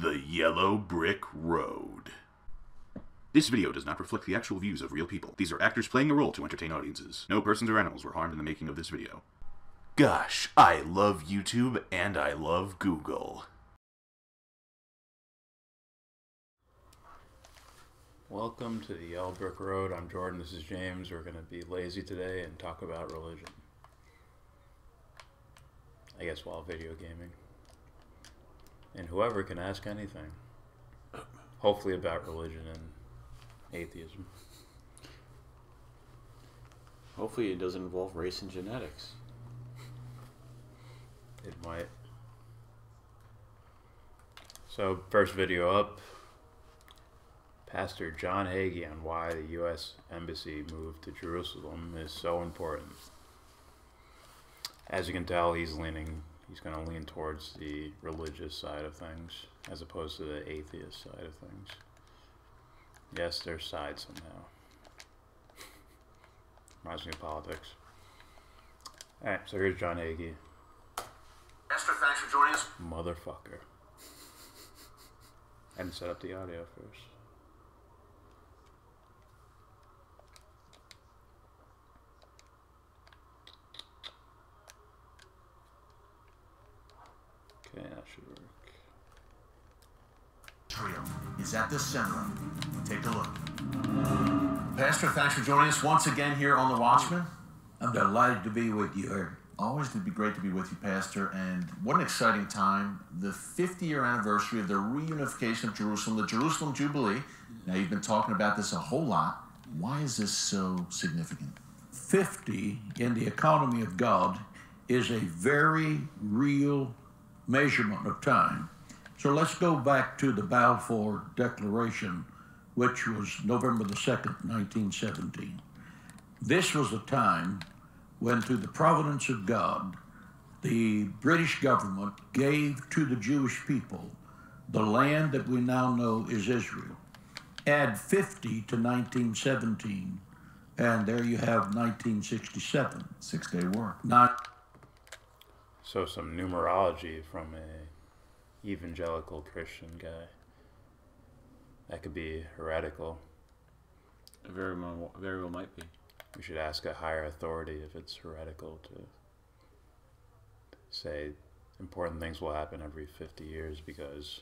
The Yellow Brick Road. This video does not reflect the actual views of real people. These are actors playing a role to entertain audiences. No persons or animals were harmed in the making of this video. Gosh, I love YouTube and I love Google. Welcome to the Yellow Brick Road. I'm Jordan, this is James. We're going to be lazy today and talk about religion. I guess while video gaming. And whoever can ask anything. Hopefully about religion and atheism. Hopefully it doesn't involve race and genetics. It might. So, first video up. Pastor John Hagee on why the U.S. Embassy move to Jerusalem is so important. As you can tell, he's going to lean towards the religious side of things, as opposed to the atheist side of things. Yes, there's sides somehow. Reminds me of politics. Alright, so here's John Hagee. Esther, thanks for joining us. Motherfucker. I hadn't set up the audio first. Okay, that should work. Trio is at the center. Take a look. Pastor, thanks for joining us once again here on The Watchman. I'm delighted to be with you here. Always would be great to be with you, Pastor. And what an exciting time. The 50-year anniversary of the reunification of Jerusalem, the Jerusalem Jubilee. Now, you've been talking about this a whole lot. Why is this so significant? 50 in the economy of God is a very real measurement of time. So let's go back to the Balfour Declaration, which was November the 2nd, 1917. This was a time when, through the providence of God, the British government gave to the Jewish people the land that we now know is Israel. Add 50 to 1917, and there you have 1967. 6-day war. So some numerology from a evangelical Christian guy. That could be heretical. It very well might be. We should ask a higher authority if it's heretical to say important things will happen every 50 years because.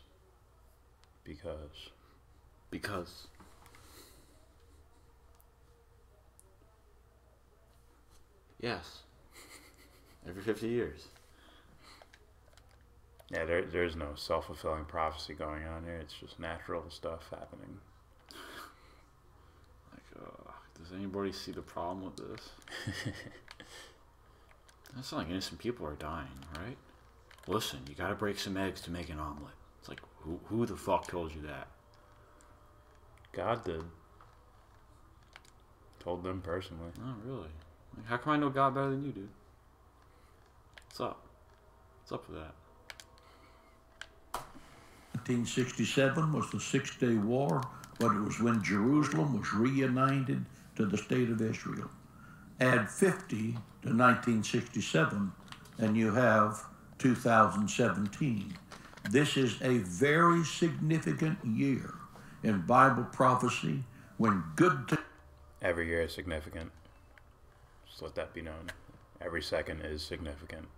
Yes. Every 50 years. Yeah, there's no self-fulfilling prophecy going on here. It's just natural stuff happening. Does anybody see the problem with this? It's not like innocent people are dying, right? Listen, you gotta break some eggs to make an omelet. It's like, who the fuck told you that? God did. Told them personally. Oh, really? Like, how come I know God better than you, dude? What's up? What's up with that? 1967 was the 6-day war, but it was when Jerusalem was reunited to the state of Israel. Add 50 to 1967, and you have 2017. This is a very significant year in Bible prophecy when Every year is significant. Just let that be known. Every second is significant.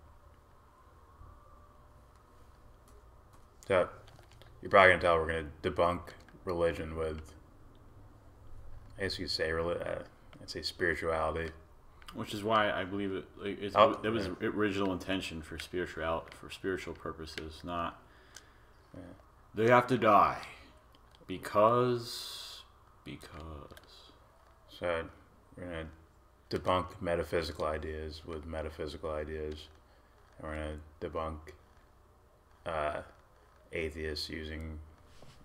So, you're probably going to tell we're going to debunk religion with, I guess you could say, I'd say spirituality. Which is why I believe it was original intention for spiritual purposes, not they have to die because. So we're going to debunk metaphysical ideas with metaphysical ideas, and we're going to debunk atheists using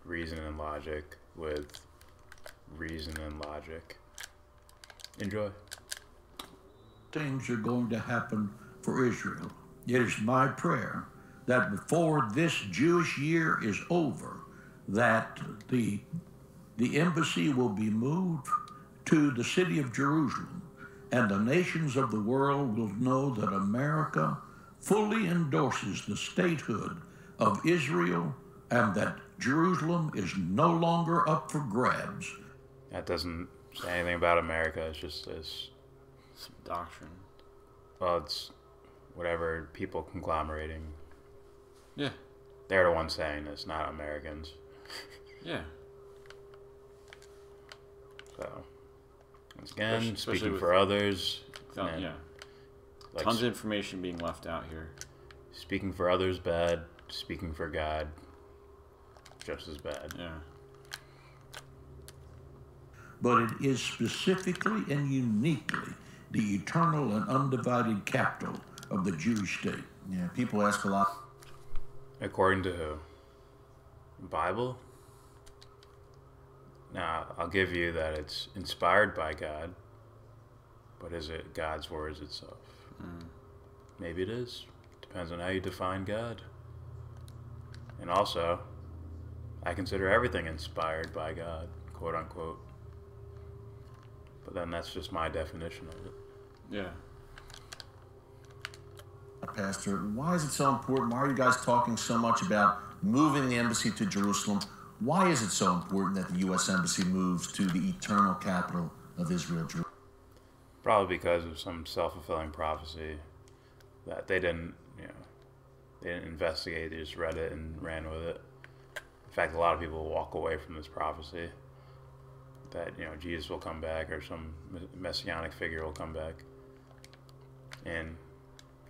reason and logic with reason and logic. Enjoy. things are going to happen for Israel. It is my prayer that before this Jewish year is over, that the embassy will be moved to the city of Jerusalem, and the nations of the world will know that America fully endorses the statehood of Israel, and that Jerusalem is no longer up for grabs. That doesn't say anything about America. It's just this. Some doctrine. Well, it's whatever people conglomerating. Yeah. They're the ones saying this, not Americans. Yeah. So, once again, Especially speaking with- for others. Yeah. Like, Tons of information being left out here. speaking for others, bad. Speaking for God, just as bad. Yeah. But it is specifically and uniquely the eternal and undivided capital of the Jewish state. Yeah, people ask a lot. According to who? Bible? Now, I'll give you that it's inspired by God, but is it God's words itself? Maybe it is. Depends on how you define God. And also, I consider everything inspired by God, quote unquote. But then that's just my definition of it. Yeah. Pastor, why is it so important? Why are you guys talking so much about moving the embassy to Jerusalem? Why is it so important that the U.S. Embassy moves to the eternal capital of Israel, Jerusalem? Probably because of some self-fulfilling prophecy that they didn't investigate. They just read it and ran with it. In fact, a lot of people walk away from this prophecy that, Jesus will come back or some messianic figure will come back. And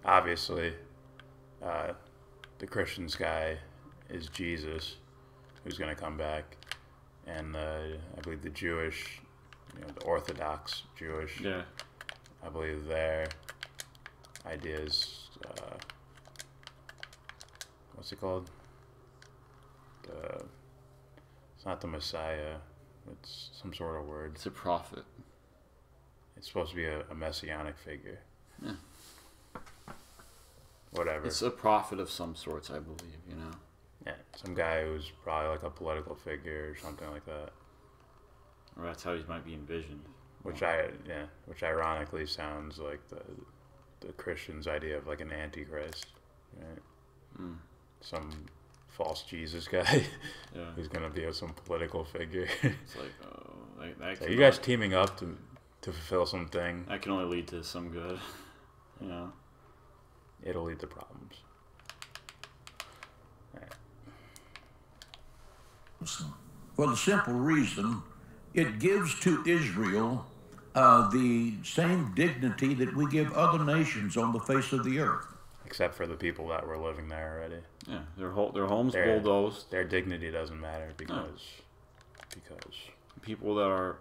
obviously, the Christian's guy is Jesus, who's going to come back. And I believe the Jewish, the Orthodox Jewish, Yeah. I believe their ideas, what's it called? It's not the Messiah. It's some sort of word. It's a prophet. It's supposed to be a messianic figure. Yeah. Whatever. It's a prophet of some sorts, I believe, Yeah, some guy who's probably like a political figure or something like that. Or that's how he might be envisioned. Which ironically sounds like the Christian's idea of like an antichrist, right? Some false Jesus guy Yeah. who's gonna be some political figure. It's like, oh, that So you guys teaming up to fulfill something, that can only lead to some good, it'll lead to problems. Right. For the simple reason, it gives to Israel the same dignity that we give other nations on the face of the earth. Except for the people that were living there already. Yeah, their homes Their- bulldozed. Their dignity doesn't matter because People that are,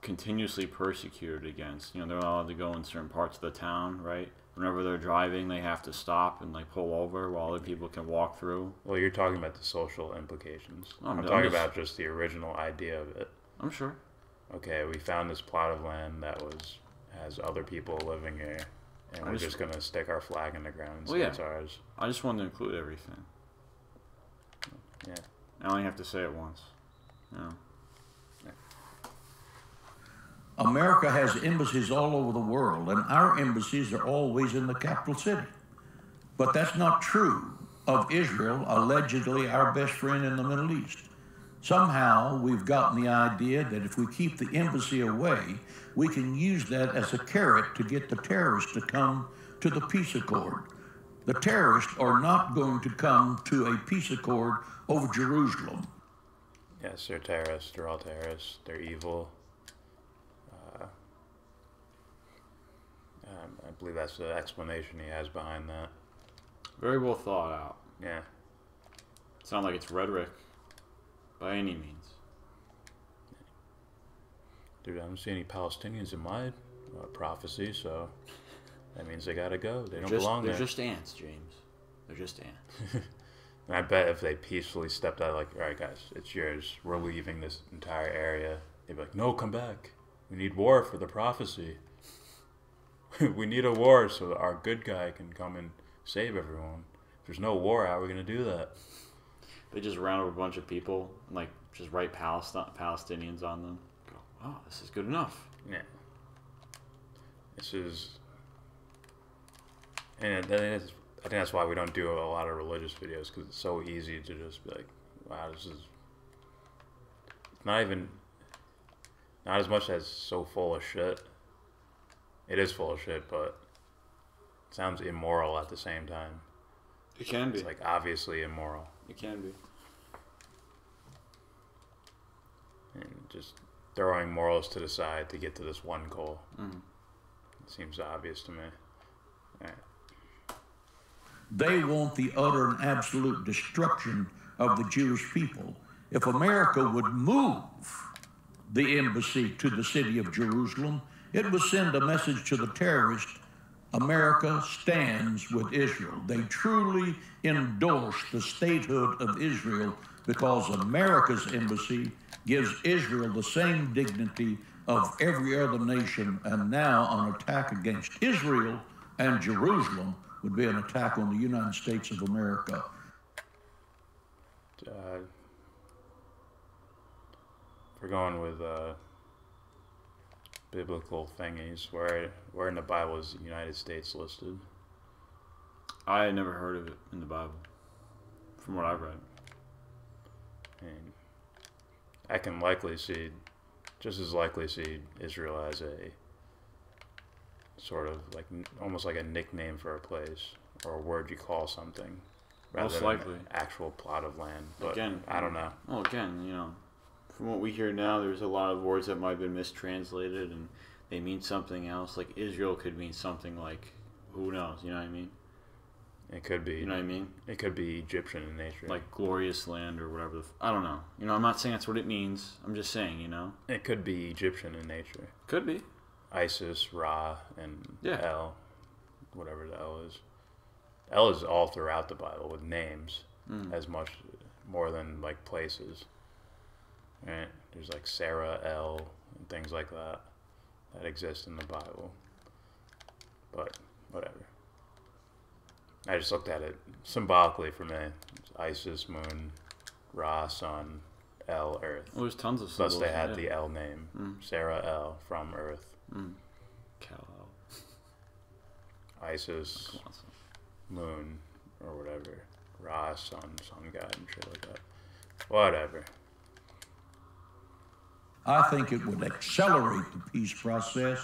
continuously persecuted against. They're not allowed to go in certain parts of the town, right? Whenever they're driving, they have to stop and pull over while other people can walk through. well, you're talking about the social implications. I'm I'm just- talking about just the original idea of it. I'm sure. Okay, we found this plot of land that has other people living here, and we're just gonna stick our flag in the ground and say Well, yeah. it's ours. I just wanted to include everything. Yeah. I only have to say it once. America has embassies all over the world, and our embassies are always in the capital city. But that's not true of Israel, allegedly our best friend in the Middle East. Somehow we've gotten the idea that if we keep the embassy away, we can use that as a carrot to get the terrorists to come to the peace accord. The terrorists are not going to come to a peace accord over Jerusalem. Yes, they're terrorists. They're all terrorists. They're evil. I believe that's the explanation he has behind that. Very well thought out. Yeah. It's not like it's rhetoric by any means. Dude, I don't see any Palestinians in my prophecy, so that means they gotta go. They don't belong They're there. just ants, James. They're just ants. And I bet if they peacefully stepped out, like, all right, guys, it's yours. We're leaving this entire area. They'd be like, no, come back. We need war for the prophecy. We need a war so that our good guy can come and save everyone. If there's no war, how are we going to do that? They just round up a bunch of people and just write Palestinians on them. Go, oh, this is good enough. Yeah. This is... And I think that's why we don't do a lot of religious videos, because it's so easy to just be like, wow, this is not as much as so full of shit. It is full of shit, but it sounds immoral at the same time. It can be. It's like obviously immoral. It can be. And just throwing morals to the side to get to this one goal. It seems obvious to me. All right. They want the utter and absolute destruction of the Jewish people. If America would move the embassy to the city of Jerusalem, it would send a message to the terrorists: America stands with Israel. They truly endorse the statehood of Israel because America's embassy gives Israel the same dignity of every other nation, and now an attack against Israel and Jerusalem would be an attack on the United States of America. We're going with biblical thingies. Where in the Bible is the United States listed? I had never heard of it in the Bible, from what I've read. And I can just as likely see Israel as a sort of like almost like a nickname for a place or a word you call something, rather Most than likely. an actual plot of land. But Again, I don't know. Well, again, from what we hear now, there's a lot of words that might have been mistranslated and they mean something else. Like Israel could mean something like, who knows? You know what I mean? It could be. You know what I mean? It could be Egyptian in nature. Like glorious land or whatever. I don't know. I'm not saying that's what it means. I'm just saying, It could be Egyptian in nature. Could be. Isis, Ra, and Yeah. El, whatever the El is. El is all throughout the Bible with names, as much more than like places. Right? There's like Sarah, El, and things like that exist in the Bible. But whatever. I just looked at it symbolically for me. It's Isis, moon, Ra, sun, El, earth. Well, there's tons of Plus symbols. they had the El name. Sarah, El, from earth. Kal-El. Isis, moon, or whatever. Ra, sun god, and shit like that. Whatever. I think it would accelerate the peace process,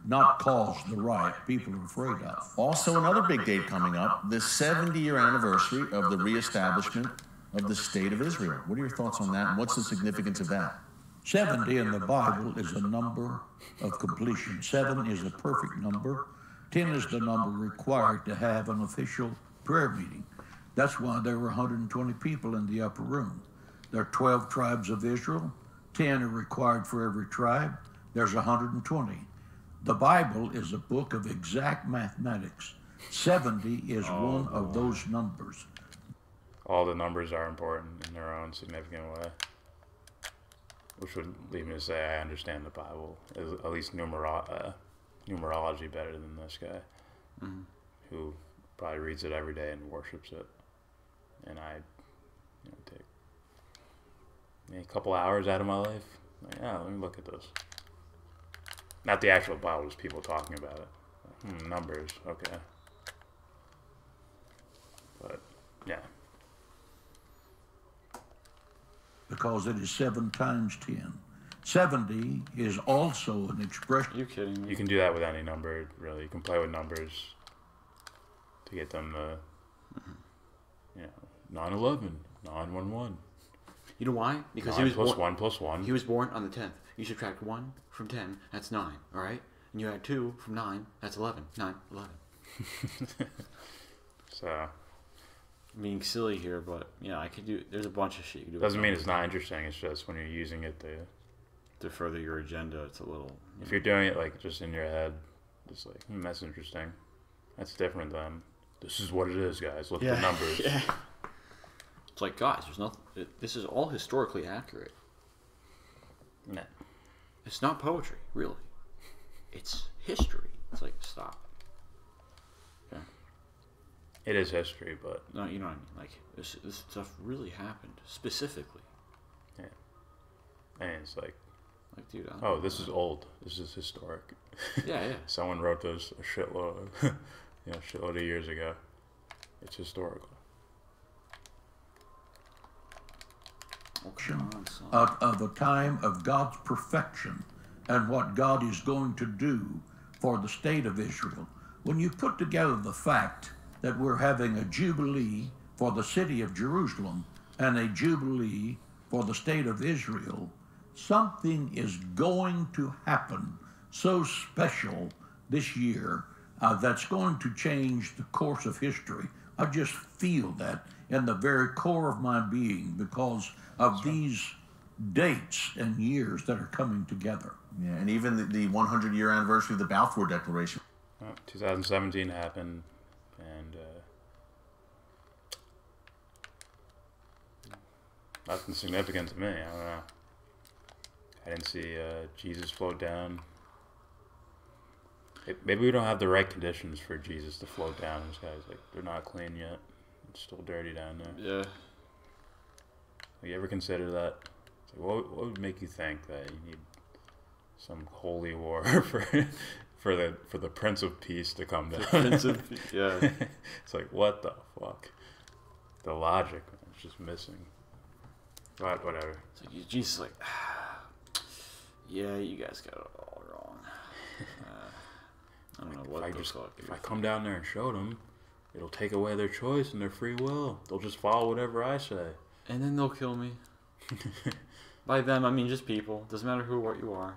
not cause the riot people are afraid of. Also, another big date coming up, the 70-year anniversary of the reestablishment of the State of Israel. What are your thoughts on that, and what's the significance of that? 70 in the Bible is a number of completion. 7 is a perfect number. 10 is the number required to have an official prayer meeting. That's why there were 120 people in the upper room. There are 12 tribes of Israel. 10 are required for every tribe. There's 120. The Bible is a book of exact mathematics. 70 is one of those numbers. All the numbers are important in their own significant way. Which would lead me to say I understand the Bible, at least numerology better than this guy, who probably reads it every day and worships it. And I take a couple hours out of my life. Like, let me look at this. Not the actual Bible, just people talking about it. Numbers, okay. But, yeah. Because it is 7 times 10. 70 is also an expression. Are you kidding me? You can do that with any number, really. You can play with numbers to get them to, 9/11, 9/11. You know why? Because 9 he was plus born, 1 plus 1. He was born on the 10th. You subtract 1 from 10, that's 9, all right? And you add 2 from 9, that's 11. 9, 11. So, I'm being silly here, but I could do. There's a bunch of shit you can do. doesn't mean it's not interesting. It's just when you're using it to further your agenda, it's a little. If you're doing it like just in your head, just like that's interesting. That's different than this is what it is, guys. Look at the numbers. Yeah. It's like, guys, there's nothing. This is all historically accurate. Nah. It's not poetry, really. It's history. It's like, stop. Yeah. It is history, but No, you know what I mean. Like this stuff really happened specifically. yeah, and it's like, dude. this is old. This is historic. Yeah. Someone wrote this a shitload, shitload of years ago. It's historical. come on, son. of a time of God's perfection and what God is going to do for the state of Israel. When you put together the fact that we're having a jubilee for the city of Jerusalem and a jubilee for the state of Israel, something is going to happen so special this year that's going to change the course of history. I just feel that in the very core of my being because of these dates and years that are coming together. Yeah, and even the 100-year anniversary of the Balfour Declaration. 2017 happened, and nothing significant to me. I don't know. I didn't see Jesus float down. Maybe we don't have the right conditions for Jesus to float down. These guys, like, they're not clean yet. It's still dirty down there. Yeah. You ever consider that? It's like, what would make you think that you need some holy war for the Prince of Peace to come down? Prince of Peace, yeah. It's like, what the fuck? The logic is just missing. But whatever. It's like Jesus, like, yeah, you guys got it all wrong. I don't know what the fuck. If I come down there and show them, it'll take away their choice and their free will. They'll just follow whatever I say. And then they'll kill me. By them, I mean just people. Doesn't matter who or what you are.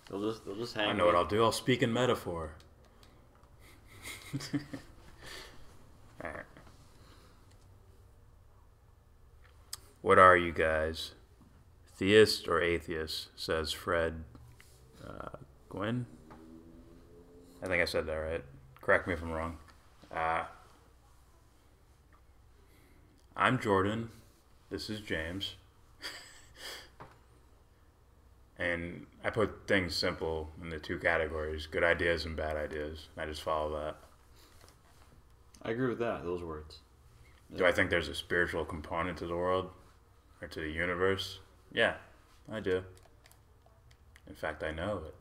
They'll just hang. I know what I'll do. I'll speak in metaphor. All right. What are you guys? Theist or atheist? Says Fred Gwynn. I think I said that right. Correct me if I'm wrong. I'm Jordan. This is James. And I put things simple in the two categories, good ideas and bad ideas. I just follow that. I agree with that, those words. Yeah. Do I think there's a spiritual component to the world or to the universe? Yeah, I do. In fact, I know it.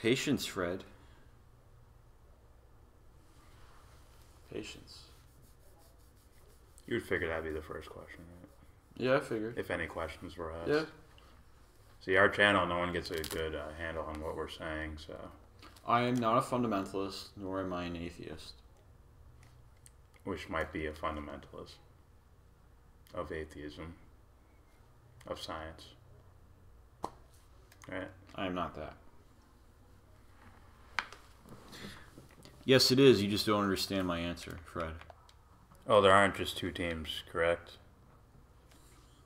Patience, Fred. Patience. You would figure that'd be the first question, right? Yeah, I figured. If any questions were asked. Yeah. See, our channel, no one gets a good handle on what we're saying, so. I am not a fundamentalist, nor am I an atheist. Which might be a fundamentalist of atheism, of science. Right? I am not that. Yes, it is. You just don't understand my answer, Fred. Oh, there aren't just two teams, correct?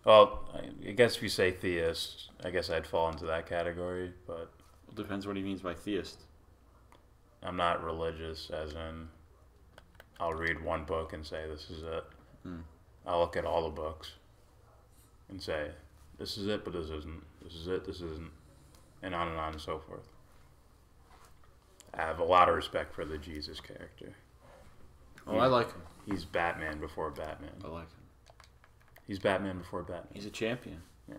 Well, I guess if you say theist, I guess I'd fall into that category, but... It depends what he means by theist. I'm not religious, as in, I'll read one book and say, this is it. I'll look at all the books and say, this is it, but this isn't. This is it, this isn't. And on and so forth. I have a lot of respect for the Jesus character. Oh, I like him. He's Batman before Batman. I like him. He's Batman before Batman. He's a champion. Yeah.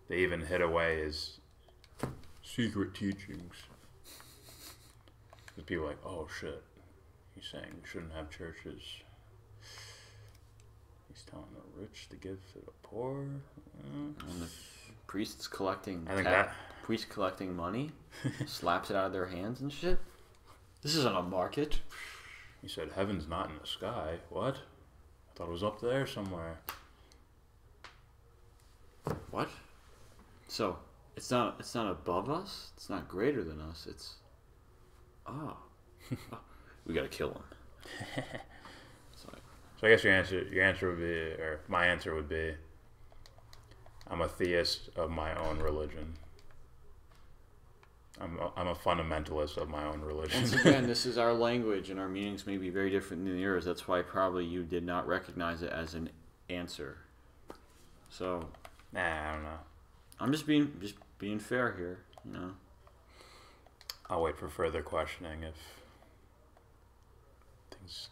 They even hid away his secret teachings. Because people are like, oh shit, he's saying we shouldn't have churches. He's telling the rich to give to the poor. And the priests collecting priests collecting money, slaps it out of their hands and shit. This isn't a market. He said, heaven's not in the sky. What? I thought it was up there somewhere. What? So it's not above us. It's not greater than us. It's we gotta kill him. So I guess your answer would be, or my answer would be, I'm a theist of my own religion. I'm a fundamentalist of my own religion. Once again, this is our language, and our meanings may be very different than yours. That's why probably you did not recognize it as an answer. So, nah, I don't know. I'm just being fair here, you know. I'll wait for further questioning if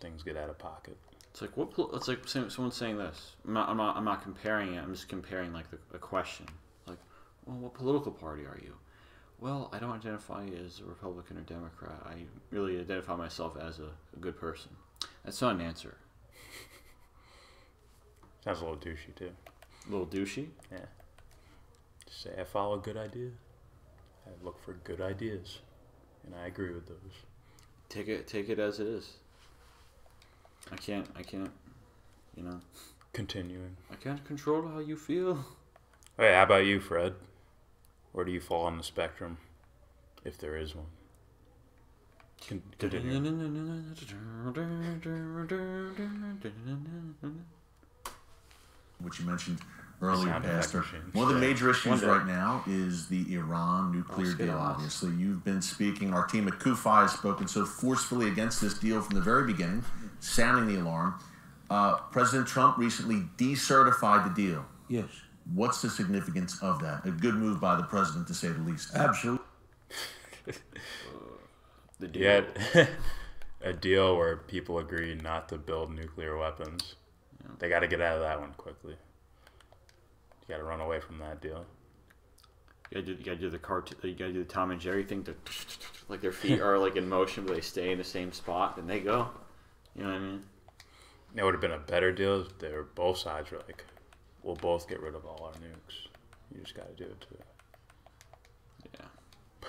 things get out of pocket. It's like it's like someone saying this. I'm not comparing it. I'm just comparing like a question. Like, well, what political party are you? Well, I don't identify as a Republican or Democrat. I really identify myself as a good person. That's not an answer. Sounds a little douchey too. A little douchey? Yeah. Just say I follow good ideas. I look for good ideas, and I agree with those. Take it as it is. I can't, you know. Continuing. I can't control how you feel. Hey, how about you, Fred? Where do you fall on the spectrum, if there is one? Continue. Which you mentioned earlier, Sound effect Pastor. machines. One of the Yeah. major issues One day. right now is the Iran nuclear Let's get deal, on. obviously. You've been speaking, our team at Kufi has spoken so forcefully against this deal from the very beginning, sounding the alarm. President Trump recently decertified the deal. Yes, What's the significance of that? A good move by the president, to say the least. absolutely. The deal. Yet, a deal where people agree not to build nuclear weapons. Yeah. They got to get out of that one quickly. You got to run away from that deal. You gotta do the cartoon. You gotta do the Tom and Jerry thing. Like their feet are like in motion, but they stay in the same spot, and they go. You know what I mean? It would have been a better deal if they were both sides were like, we'll both get rid of all our nukes. You just got to do it too.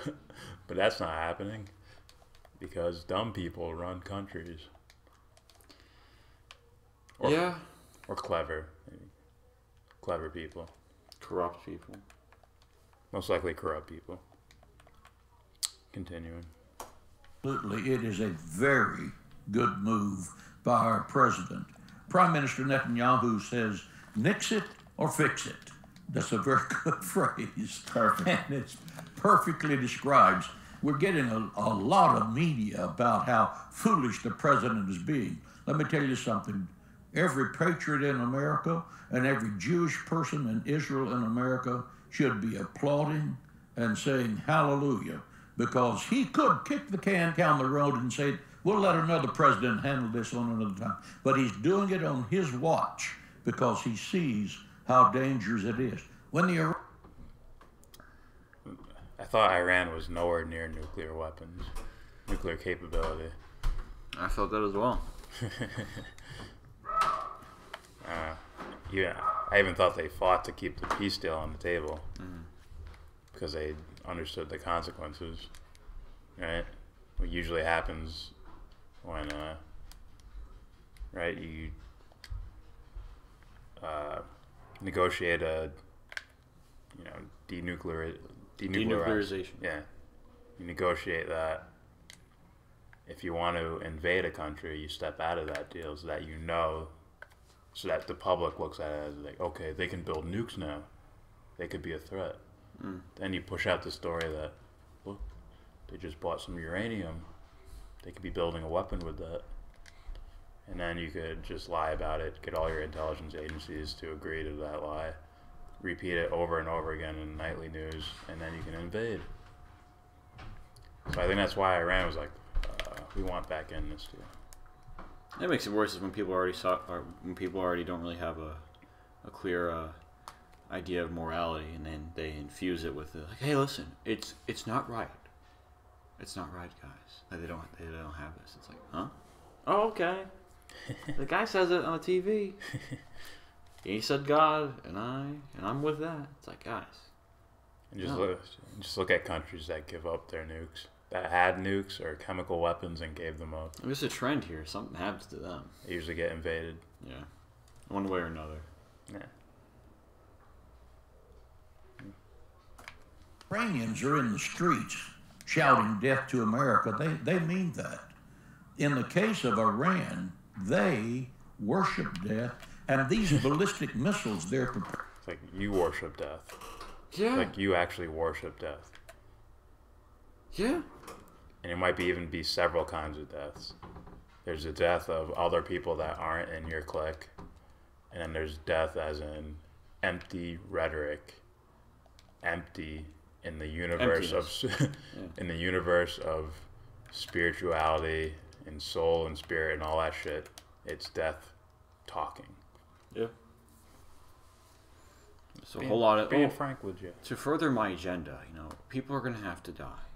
Yeah. But that's not happening because dumb people run countries. Or, Yeah. Or clever. Maybe. Clever people. Corrupt people. Most likely corrupt people. Continuing. Absolutely, it is a very good move by our president. Prime Minister Netanyahu says, nix it or fix it. That's a very good phrase. Perfect. And it perfectly describes. We're getting a lot of media about how foolish the president is being. Let me tell you something. Every patriot in America and every Jewish person in Israel and America should be applauding and saying hallelujah, because he could kick the can down the road and say, we'll let another president handle this on another time. But he's doing it on his watch because he sees how dangerous it is. When the I thought Iran was nowhere near nuclear weapons, nuclear capability. I felt that as well. Yeah, I even thought they fought to keep the peace deal on the table because they understood the consequences, right? What usually happens when, right, you negotiate a, Denuclearization. Yeah, you negotiate that. If you want to invade a country, you step out of that deal so that so that the public looks at it as like, okay, they can build nukes now. They could be a threat. Then you push out the story that, look, they just bought some uranium. They could be building a weapon with that. And then you could just lie about it, get all your intelligence agencies to agree to that lie, repeat it over and over again in nightly news, and then you can invade. So I think that's why Iran was like, we want back in this deal. That makes it worse is when people already don't really have a clear idea of morality, and then they infuse it with like, hey, listen, it's not right. It's not right, guys. Like, they don't have this. It's like, huh? Oh, okay. The guy says it on the TV. He said God, and I'm with that. It's like, guys. And just look at countries that give up their nukes, that had nukes or chemical weapons and gave them up. There's a trend here. Something happens to them. They usually get invaded. Yeah, one way or another. Yeah. Iranians are in the streets shouting death to America, they mean that. In the case of Iran, they worship death, and these ballistic missiles they're prepared. It's like you worship death. Yeah. Like you actually worship death. Yeah. And it might even be several kinds of deaths. There's a death of other people that aren't in your clique, and then there's death as in empty rhetoric, empty in the universe in the universe of spirituality and soul and spirit and all that shit. It's death talking. Yeah. So a whole lot of being frank with you. To further my agenda, people are gonna have to die.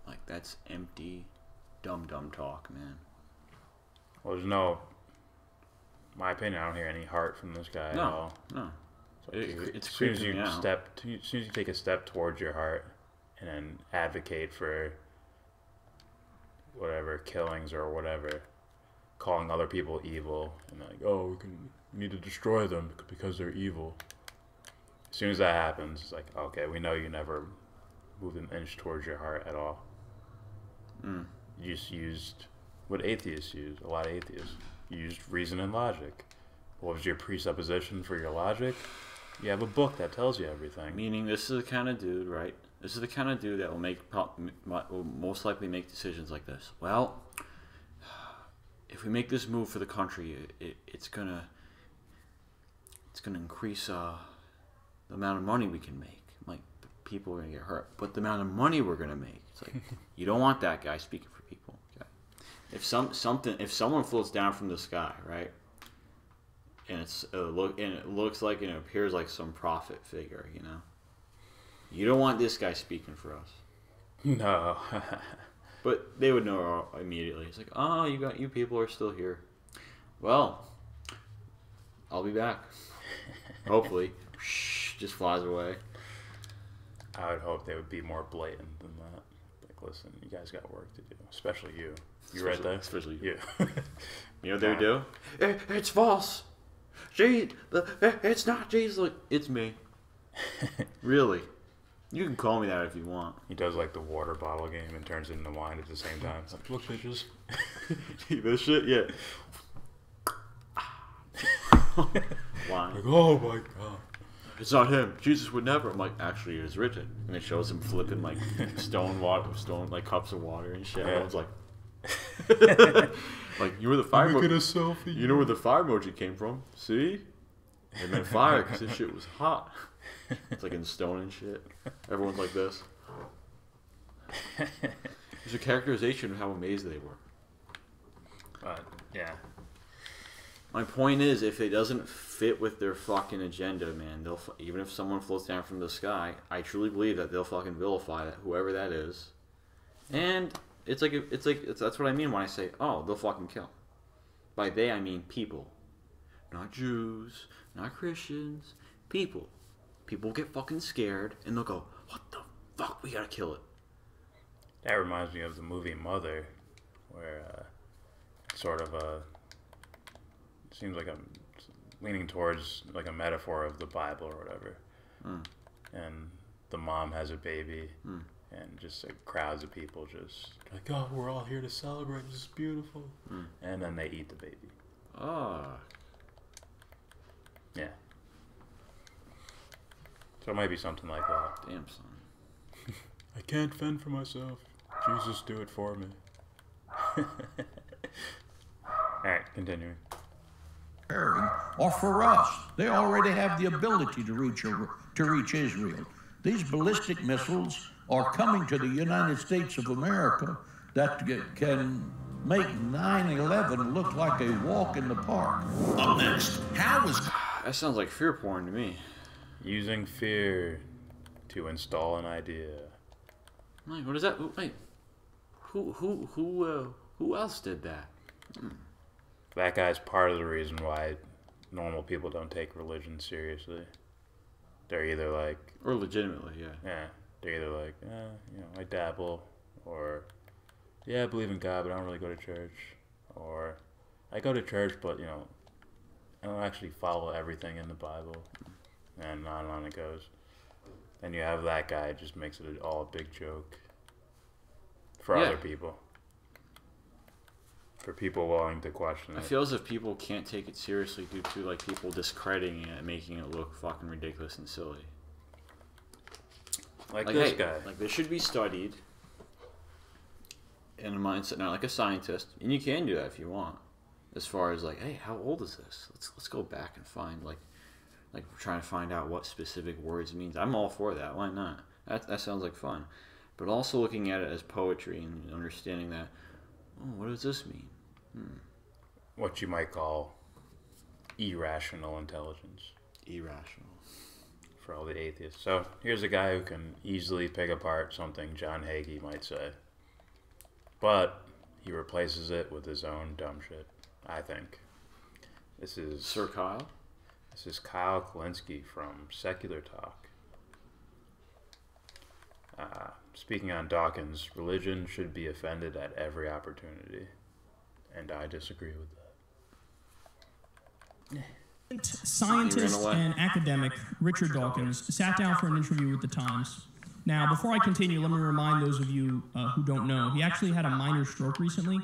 Like, that's empty, dumb talk, man. Well, there's no my opinion, I don't hear any heart from this guy at No, all. no. It's as soon as creeping you me out. as soon as you take a step towards your heart and then advocate for whatever killings or whatever, calling other people evil and like, oh, we need to destroy them because they're evil. As soon as that happens, it's like, okay, we know you never moved an inch towards your heart at all. You just used what atheists use. A lot of atheists used reason and logic. What was your presupposition for your logic? You have a book that tells you everything. Meaning, this is the kind of dude, right? This is the kind of dude that will most likely make decisions like this. Well, if we make this move for the country, it's gonna increase the amount of money we can make. Like, people are gonna get hurt, but the amount of money we're gonna make. It's like, you don't want that guy speaking for people. Okay? If someone floats down from the sky, right? And it looks like and it appears like some prophet figure, you know. You don't want this guy speaking for us. No. But they would know immediately. It's like, oh, you people are still here. Well, I'll be back. Hopefully. Just flies away. I would hope they would be more blatant than that. Like, listen, you guys got work to do. Especially you. You right there? Especially you. You know what they would do? It's false. It's not Jesus. Like, it's me. Really? You can call me that if you want. He does like the water bottle game and turns it into wine at the same time. It's like, look, bitches. This shit, yeah. Wine. Like, oh my god. It's not him. Jesus would never. I'm like, actually, it is written. And it shows him flipping like stone like cups of water and shit. Yeah. Everyone's like, like, you were the fire emoji. selfie. You know where the fire emoji came from? See? It meant fire because this shit was hot. It's like in stone and shit. Everyone's like this. There's a characterization of how amazed they were. But yeah. My point is, if it doesn't fit with their fucking agenda, man, they'll even if someone floats down from the sky, I truly believe that they'll fucking vilify that, whoever that is. And that's what I mean when I say, oh, they'll fucking kill. By they, I mean people, not Jews, not Christians, people. People will get fucking scared and they'll go, what the fuck? We gotta kill it. That reminds me of the movie Mother, where sort of seems like I'm leaning towards like a metaphor of the Bible or whatever. And the mom has a baby, and just like crowds of people just like, oh, we're all here to celebrate. This is beautiful. And then they eat the baby. Oh. Yeah. So it might be something like that. Damn, son. I can't fend for myself. Jesus, do it for me. Alright, continuing. Or for us. They already have the ability to reach Israel. These ballistic missiles are coming to the United States of America that can make 9/11 look like a walk in the park. Up next, how is... That sounds like fear porn to me. Using fear to install an idea. Like, what is that? Wait, who else did that? That guy's part of the reason why normal people don't take religion seriously. They're either like... Or legitimately, yeah. Yeah, they're either like, I dabble, or, yeah, I believe in God, but I don't really go to church, or, I go to church, but, I don't actually follow everything in the Bible, and on it goes. Then you have that guy, just makes it all a big joke for other people. For people willing to question it. I feel as if people can't take it seriously due to like people discrediting it and making it look fucking ridiculous and silly. Like this hey, guy. Like, they should be studied in a mindset, not like a scientist, and you can do that if you want. As far as like, hey, how old is this? Let's go back and find like trying to find out what specific words means. I'm all for that. Why not? That sounds like fun. But also looking at it as poetry and understanding that, oh, what does this mean? What you might call irrational intelligence. Irrational. For all the atheists. So here's a guy who can easily pick apart something John Hagee might say. But he replaces it with his own dumb shit, I think. This is Sir Kyle. This is Kyle Kalinske from Secular Talk. Speaking on Dawkins, religion should be offended at every opportunity, and I disagree with that. Scientist and academic Richard Dawkins sat down for an interview with the Times. Now, before I continue, let me remind those of you who don't know, he actually had a minor stroke recently,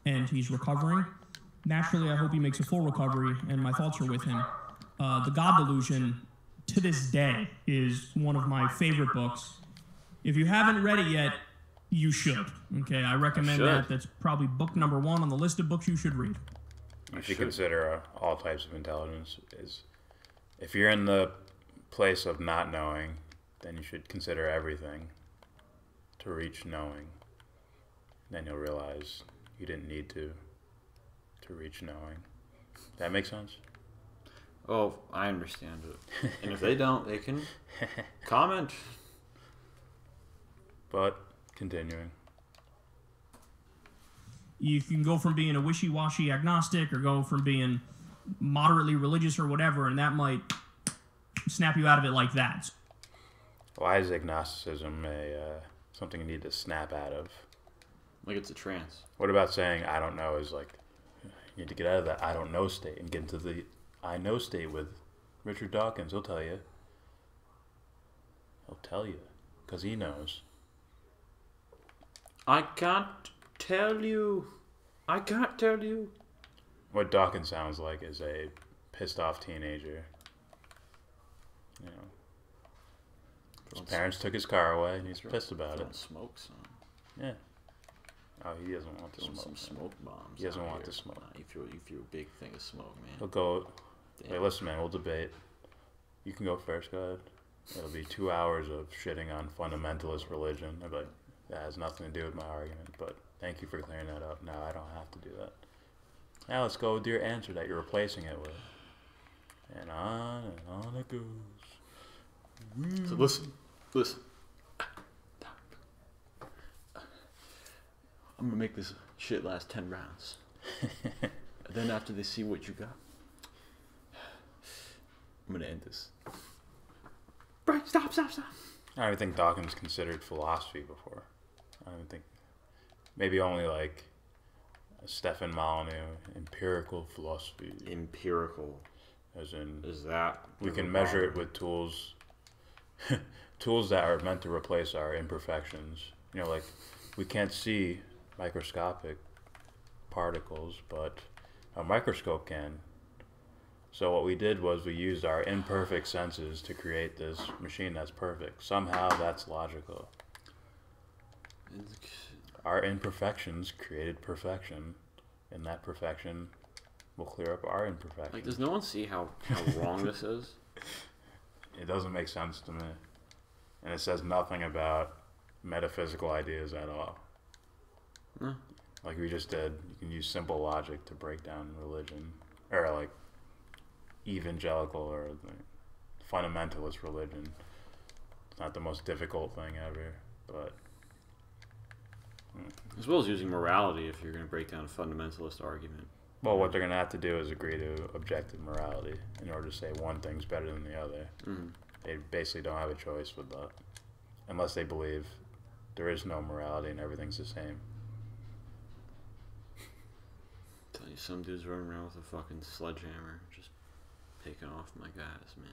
and he's recovering. Naturally, I hope he makes a full recovery, and my thoughts are with him. The God Delusion, to this day, is one of my favorite books. If you haven't read it yet, you should. Okay, I recommend that. That's probably book number 1 on the list of books you should read. You should consider all types of intelligence. If you're in the place of not knowing, then you should consider everything to reach knowing. Then you'll realize you didn't need to reach knowing. That make sense? Oh, I understand it. And if they don't, they can comment. But, continuing. You can go from being a wishy-washy agnostic or go from being moderately religious or whatever, and that might snap you out of it like that. Why is agnosticism something you need to snap out of? Like it's a trance. What about saying I don't know is like, you need to get out of that I don't know state and get into the I know state with Richard Dawkins. He'll tell you. He'll tell you. Because he knows. I can't tell you. I can't tell you. What Dawkins sounds like is a pissed off teenager. You know. His parents took his car away and he's pissed about it. Smoke some. Yeah. Oh, he doesn't want to smoke. Some smoke bombs. He doesn't want to smoke. Nah, you threw a big thing of smoke, man. He'll go. Damn. Hey, listen, man. We'll debate. You can go first. Go ahead. It'll be 2 hours of shitting on fundamentalist religion. I'll be like, that has nothing to do with my argument, but thank you for clearing that up. No, I don't have to do that. Now let's go with your answer that you're replacing it with. And on it goes. So listen. I'm gonna make this shit last 10 rounds. And then after they see what you got, I'm gonna end this. Right, stop. I don't even think Dawkins considered philosophy before. I don't even think. Maybe only like Stefan Molyneux, empirical philosophy. Empirical. As in. Is that. We can measure it with tools. Tools that are meant to replace our imperfections. You know, like we can't see microscopic particles, but a microscope can. So what we did was we used our imperfect senses to create this machine that's perfect. Somehow that's logical. Our imperfections created perfection, and that perfection will clear up our imperfections. Like, does no one see how wrong this is? It doesn't make sense to me. And it says nothing about metaphysical ideas at all. No. Like we just did, you can use simple logic to break down religion. Or like evangelical or fundamentalist religion. It's not the most difficult thing ever, but... As well as using morality if you're going to break down a fundamentalist argument. Well, what they're going to have to do is agree to objective morality in order to say one thing's better than the other. Mm-hmm. They basically don't have a choice with that. Unless they believe there is no morality and everything's the same. Tell you, some dude's running around with a fucking sledgehammer just taking off my guys, man.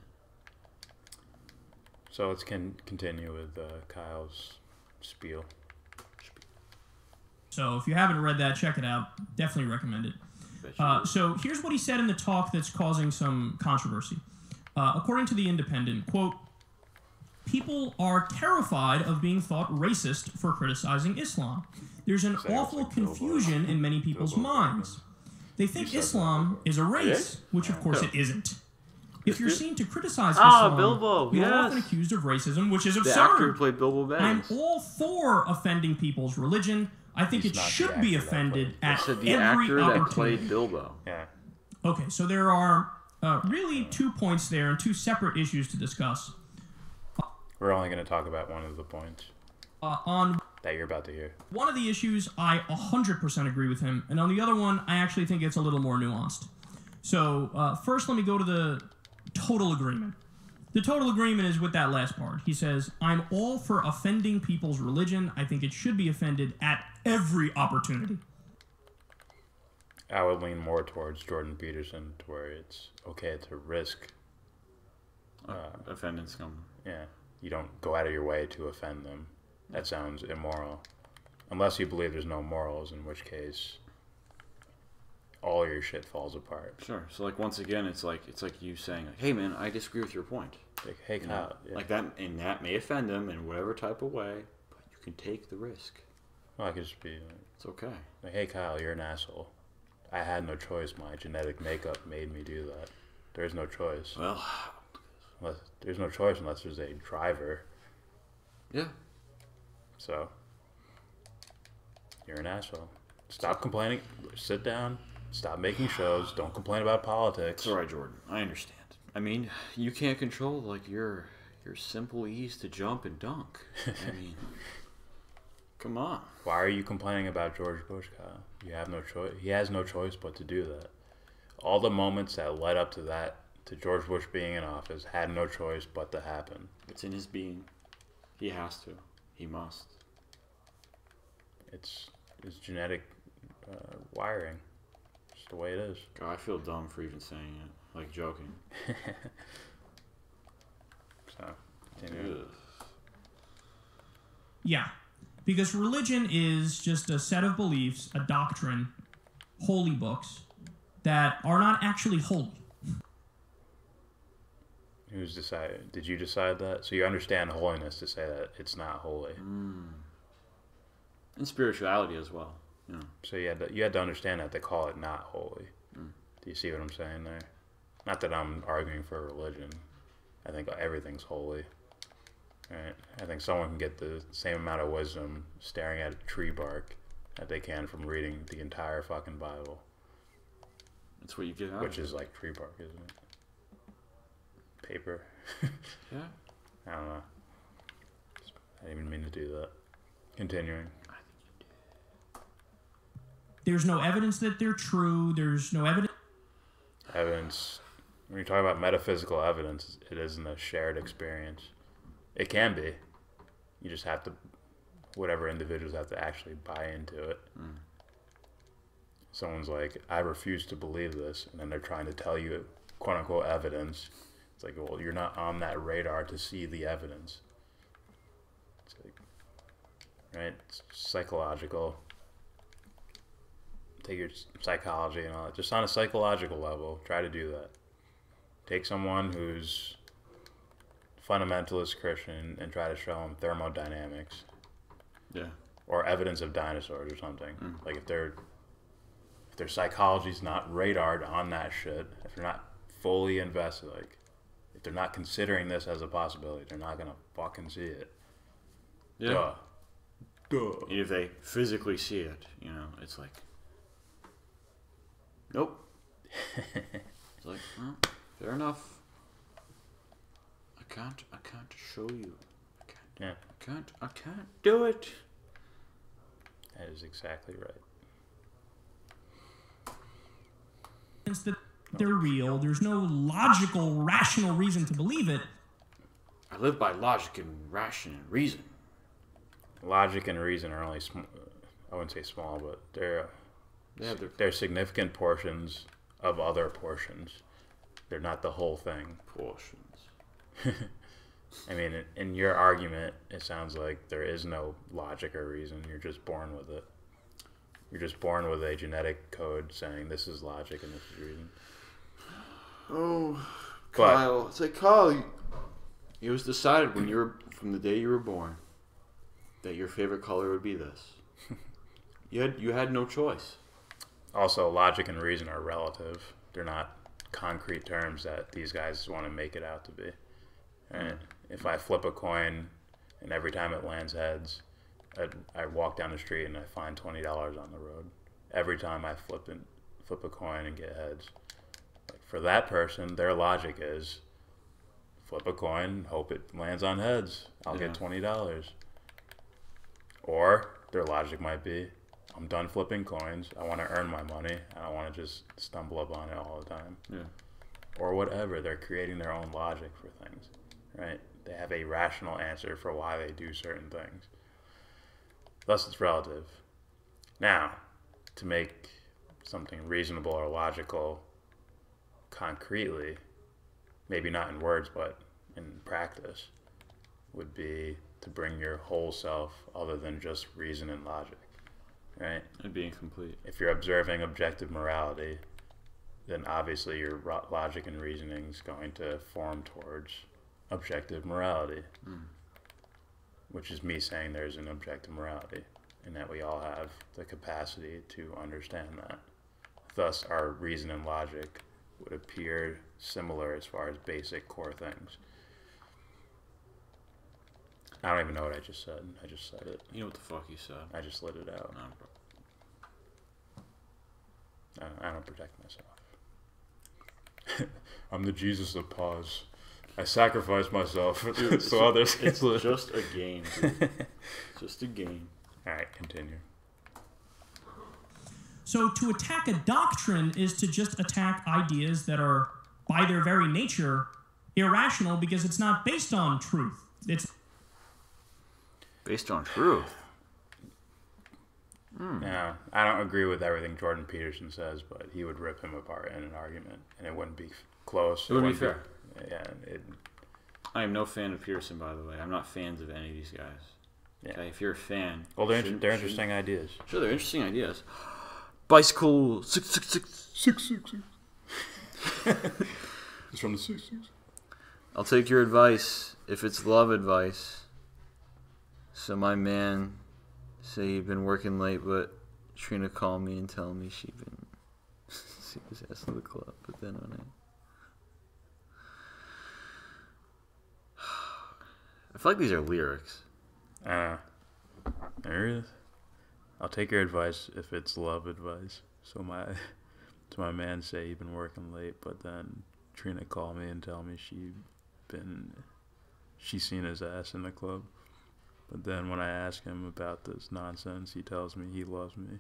So let's continue with Kyle's spiel. So if you haven't read that, check it out. Definitely recommend it. So here's what he said in the talk that's causing some controversy. According to The Independent, quote, people are terrified of being thought racist for criticizing Islam. There's an awful confusion in many people's minds. They think Islam is a race, which of course it isn't. If you're seen to criticize Islam, Bilbo, you're often accused of racism, which is absurd. The actor who played Bilbo Baggins. I'm all for offending people's religion. I think it should be offended at every actor that opportunity. played Bilbo. Yeah. Okay, so there are really 2 points there and 2 separate issues to discuss. We're only going to talk about one of the points On that you're about to hear. one of the issues, I 100% agree with him, and on the other one, I actually think it's a little more nuanced. So first, let me go to the total agreement. The total agreement is with that last part. He says, I'm all for offending people's religion. I think it should be offended at every opportunity. I would lean more towards Jordan Peterson, to where it's okay to risk offending someone. Yeah, you don't go out of your way to offend them. That sounds immoral. Unless you believe there's no morals, in which case all your shit falls apart. Sure. So like once again, it's like you saying, like, "Hey man, I disagree with your point." Like, hey Kyle, yeah. Like that, and that may offend them in whatever type of way, but you can take the risk. Well, I could just be like, it's okay. Like, hey Kyle, you're an asshole. I had no choice. My genetic makeup made me do that. There's no choice. Well, there's no choice unless there's a driver. Yeah. So, you're an asshole. Stop complaining. Sit down. Stop making shows. Don't complain about politics. It's all right, Jordan. I understand. I mean, you can't control like your simple ease to jump and dunk. I mean, come on. Why are you complaining about George Bush, Kyle? You have no choice. He has no choice but to do that. All the moments that led up to that, to George Bush being in office, had no choice but to happen. It's in his being. He has to. He must. It's his genetic wiring. Just the way it is. God, I feel dumb for even saying it. Like joking. So, continue. Yeah. Because religion is just a set of beliefs, a doctrine, holy books, that are not actually holy. Who's decided? Did you decide that? So you understand holiness to say that it's not holy. And spirituality as well. Yeah. So you had to understand that they call it not holy. Do you see what I'm saying there? Not that I'm arguing for religion. I think everything's holy. Right? I think someone can get the same amount of wisdom staring at a tree bark that they can from reading the entire fucking Bible. That's what you get out Which of is like tree bark, isn't it? Paper. Yeah. I don't know. I didn't even mean to do that. Continuing. I think you did. There's no evidence that they're true. There's no evidence. Evidence. When you talk about metaphysical evidence, it isn't a shared experience. It can be. You just have to, whatever individuals have to actually buy into it. Someone's like, I refuse to believe this, and then they're trying to tell you, quote unquote, evidence. It's like, well, you're not on that radar to see the evidence. It's like, right? It's psychological. Take your psychology and all that. Just on a psychological level, try to do that. Take someone who's fundamentalist Christian and try to show them thermodynamics. Yeah. Or evidence of dinosaurs or something. Like if their psychology's not radared on that shit, if they're not fully invested, like if they're not considering this as a possibility, they're not gonna fucking see it. Yeah. Duh. And if they physically see it, it's like, nope. It's like, well, fair enough. I can't show you. I can't do it. That is exactly right. That they're real. There's no logical, rational reason to believe it. I live by logic and ration and reason. Logic and reason are only I wouldn't say small, but they're significant portions of other portions. They're not the whole thing. Portions. I mean, in your argument, it sounds like there is no logic or reason. You're just born with it. You're just born with a genetic code saying this is logic and this is reason. Oh, Kyle. It's like, Kyle, it was decided from the day you were born that your favorite color would be this. You had no choice. Also, logic and reason are relative. They're not concrete terms that these guys want to make it out to be. Right? If I flip a coin and every time it lands heads, I walk down the street and I find $20 on the road. Every time I flip a coin and get heads. Like for that person, their logic is flip a coin, hope it lands on heads. I'll get $20. Or their logic might be I'm done flipping coins. I want to earn my money. I don't want to just stumble upon it all the time. Yeah. Or whatever. They're creating their own logic for things, right? They have a rational answer for why they do certain things. Thus, it's relative. Now, to make something reasonable or logical concretely, maybe not in words, but in practice, would be to bring your whole self other than just reason and logic, right? It'd be incomplete. If you're observing objective morality, then obviously your logic and reasoning is going to form towards objective morality, which is me saying there's an objective morality and that we all have the capacity to understand that. Thus, our reason and logic would appear similar as far as basic core things. I don't even know what I just said. I just said it. You know what the fuck you said. I just let it out. No, I don't protect myself. I'm the Jesus of pause. I sacrifice myself dude, so others can it's live. just a game, dude. Just a game. All right, continue. So to attack a doctrine is to just attack ideas that are, by their very nature, irrational because it's not based on truth. It's based on truth. Yeah, I don't agree with everything Jordan Peterson says, but he would rip him apart in an argument, and it wouldn't be close. It wouldn't be fair. Yeah, I am no fan of Peterson, by the way. I'm not fans of any of these guys. Yeah. Okay, if you're a fan, well, they're interesting ideas. Sure, they're interesting ideas. Bicycle 666. 666. It's from the 60s. I'll take your advice if it's love advice. So my man say he'd been working late, but Trina called me and told me she was asked to the club, but then when I feel like these are lyrics. There is. I'll take your advice if it's love advice. So my man say he'd been working late, but then Trina called me and tell me she seen his ass in the club. But then when I ask him about this nonsense, he tells me he loves me.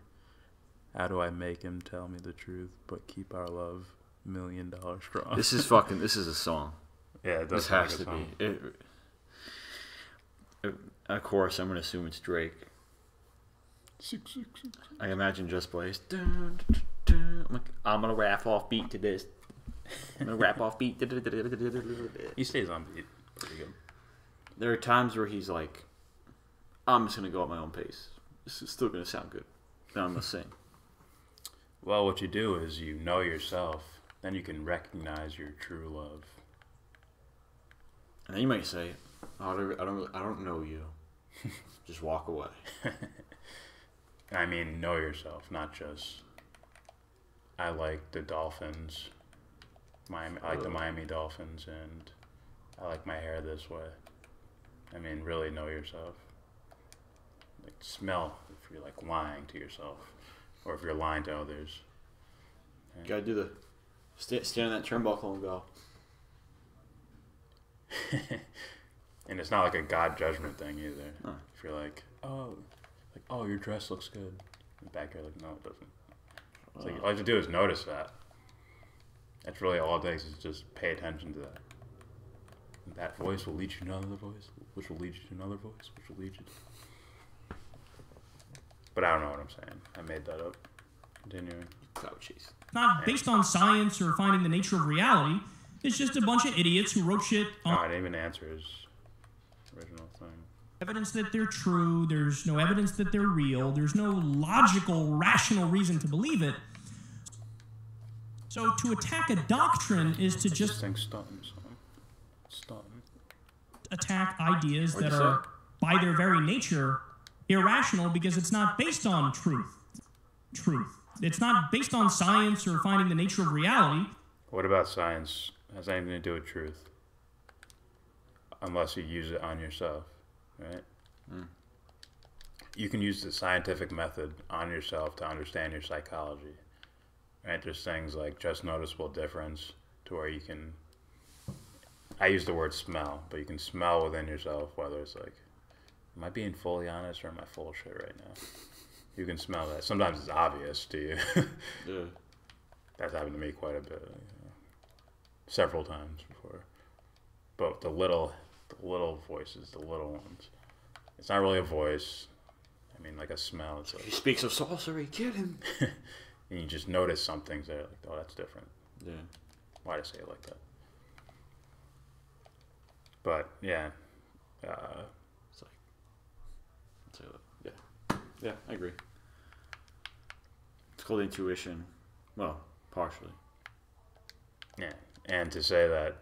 How do I make him tell me the truth but keep our love $1 million strong? This is a song. Yeah, it does. This has to be. Of course, I'm going to assume it's Drake. 666. I imagine Just Blaze. Dun, dun, dun. I'm going to rap off beat to this. I'm going to rap off beat. He stays on beat. Pretty good. There are times where he's like, I'm just going to go at my own pace. This is still going to sound good. Then I'm going to sing. Well, what you do is you know yourself. Then you can recognize your true love. And then you might say, I don't know you. Just walk away. I mean, know yourself, not just. I like the Dolphins. I like the Miami Dolphins, and I like my hair this way. I mean, really know yourself. Like, smell if you're like lying to yourself, or if you're lying to others. You gotta do the stand on that turnbuckle and go. And it's not like a God judgment thing either. Huh. If you're like, oh, your dress looks good. In the back, you're like, no, it doesn't. It's like, all you have to do is notice that. That's really all it takes is just pay attention to that. And that voice will lead you to another voice, which will lead you to another voice, which will lead you to... But I don't know what I'm saying. I made that up. Continuing. Cloud chase. not based on science or finding the nature of reality. It's just a bunch of idiots who wrote shit on... I didn't even answer his original thing. Evidence that they're true. There's no evidence that they're real. There's no logical, rational reason to believe it. So to attack a doctrine is to just attack ideas that are, by their very nature, irrational because it's not based on truth. It's not based on science or finding the nature of reality. What about science? It has anything to do with truth. Unless you use it on yourself, right? Mm. You can use the scientific method on yourself to understand your psychology. Right? There's things like just noticeable difference to where you can, I use the word smell, but you can smell within yourself whether it's like, am I being fully honest or am I full of shit right now? You can smell that. Sometimes it's obvious to you. Yeah. That's happened to me quite a bit. Several times before. But the little voices, the little ones. It's not really a voice. I mean, like a smell. It's like, he speaks of sorcery, kill him. and you just notice some things that are like, oh, that's different. Yeah. Why'd I say it like that? But, yeah. Yeah, I agree. It's called intuition. Well, partially. Yeah. And to say that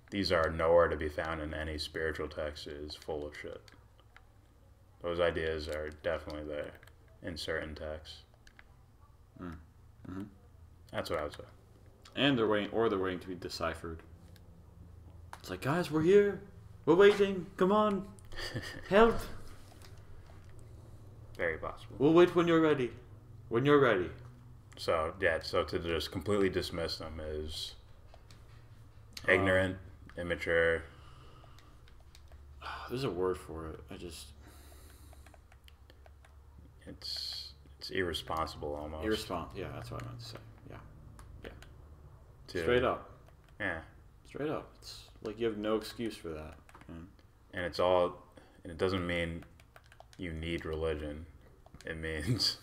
these are nowhere to be found in any spiritual text is full of shit. Those ideas are definitely there in certain texts. Mm-hmm. That's what I would say. And they're waiting to be deciphered. It's like, guys, we're here. We're waiting. Come on. Help. Very possible. We'll wait when you're ready. When you're ready. So, yeah, so to just completely dismiss them is ignorant, immature. There's a word for it. It's irresponsible almost. Irresponsible. Yeah, that's what I meant to say. Yeah. To, Straight up. Yeah. Straight up. It's like you have no excuse for that. And it doesn't mean you need religion. It means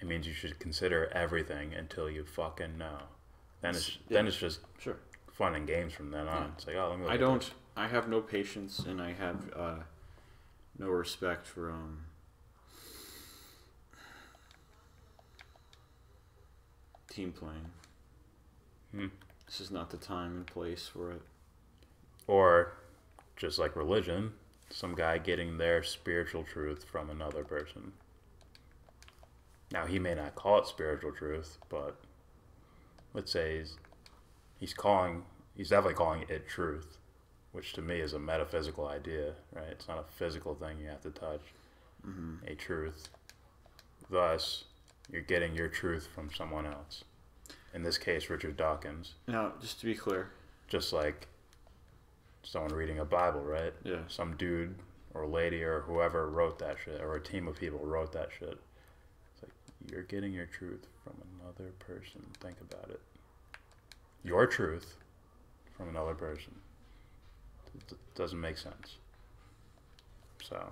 you should consider everything until you fucking know. Then it's just sure fun and games from then on. It's like, oh, let me look at this. I have no patience and I have no respect for team playing. This is not the time and place for it. Or just like religion, some guy getting their spiritual truth from another person. Now, he may not call it spiritual truth, but let's say he's definitely calling it truth, which to me is a metaphysical idea, right? It's not a physical thing you have to touch. A truth. Thus, you're getting your truth from someone else. In this case, Richard Dawkins. Now, just to be clear. Just like someone reading a Bible, right? Yeah. Some dude or lady or whoever wrote that shit, or a team of people wrote that shit. It's like, you're getting your truth from another person. Think about it. Your truth from another person. It doesn't make sense. So,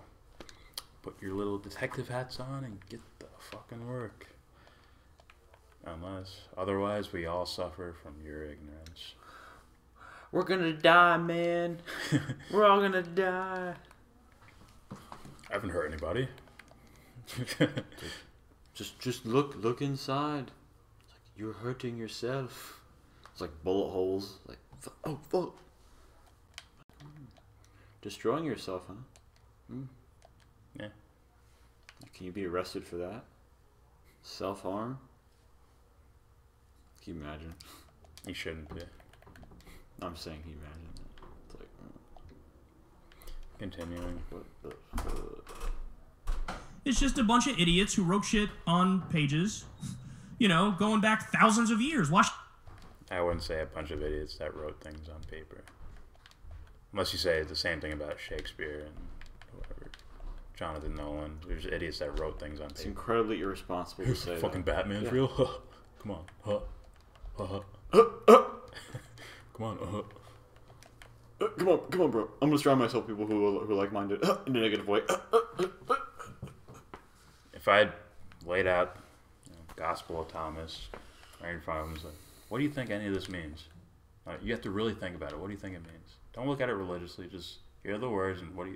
put your little detective hats on and get the fucking work. Otherwise, we all suffer from your ignorance. We're gonna die, man. We're all gonna die. I haven't hurt anybody. just look inside. It's like you're hurting yourself. It's like bullet holes. Like, oh fuck. Destroying yourself, huh? Yeah. Can you be arrested for that? Self-harm? Can you imagine? You shouldn't be. I'm saying, can you imagine? It's like, continuing. What the fuck? It's just a bunch of idiots who wrote shit on pages, going back thousands of years. Watch. I wouldn't say a bunch of idiots that wrote things on paper. Unless you say the same thing about Shakespeare and whoever. Jonathan Nolan. There's idiots that wrote things on paper. It's incredibly irresponsible to say fucking that. Batman's real? Come on. Come on. Come on, bro. I'm gonna surround myself with people who are like-minded in a negative way. If I laid out Gospel of Thomas right in front of him, like, what do you think any of this means? You have to really think about it. What do you think it means? Don't look at it religiously. Just hear the words and what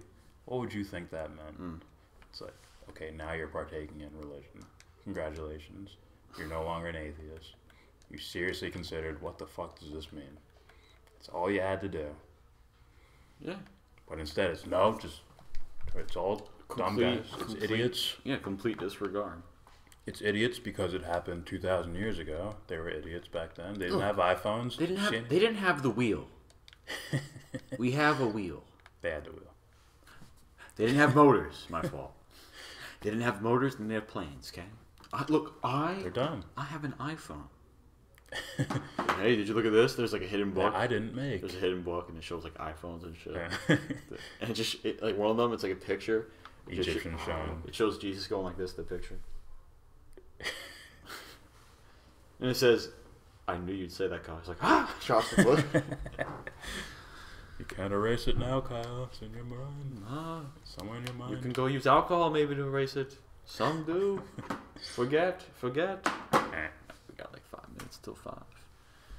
would you think that meant? It's like, okay, now you're partaking in religion. Congratulations. You're no longer an atheist. You seriously considered, what the fuck does this mean? It's all you had to do. Yeah. But instead it's it's all dumb guys. It's idiots. Yeah, complete disregard. It's idiots because it happened 2,000 years ago. They were idiots back then. They didn't have iPhones. They didn't have the wheel. We have a wheel. They had the wheel. They didn't have motors. My fault. They didn't have motors. They didn't have planes. Okay. They're dumb. I have an iPhone. Hey, did you look at this? There's like a hidden book. I didn't make. There's a hidden book and it shows like iPhones and shit. Yeah. And like one of them, it's like a picture, Egyptian shown. It shows Jesus going like this, the picture. And it says, I knew you'd say that, Kyle. It's like, ah! Drops the book. You can't erase it now, Kyle. It's in your mind. Somewhere in your mind. You can go use alcohol maybe to erase it. Some do. Forget. We got like 5 minutes till 5.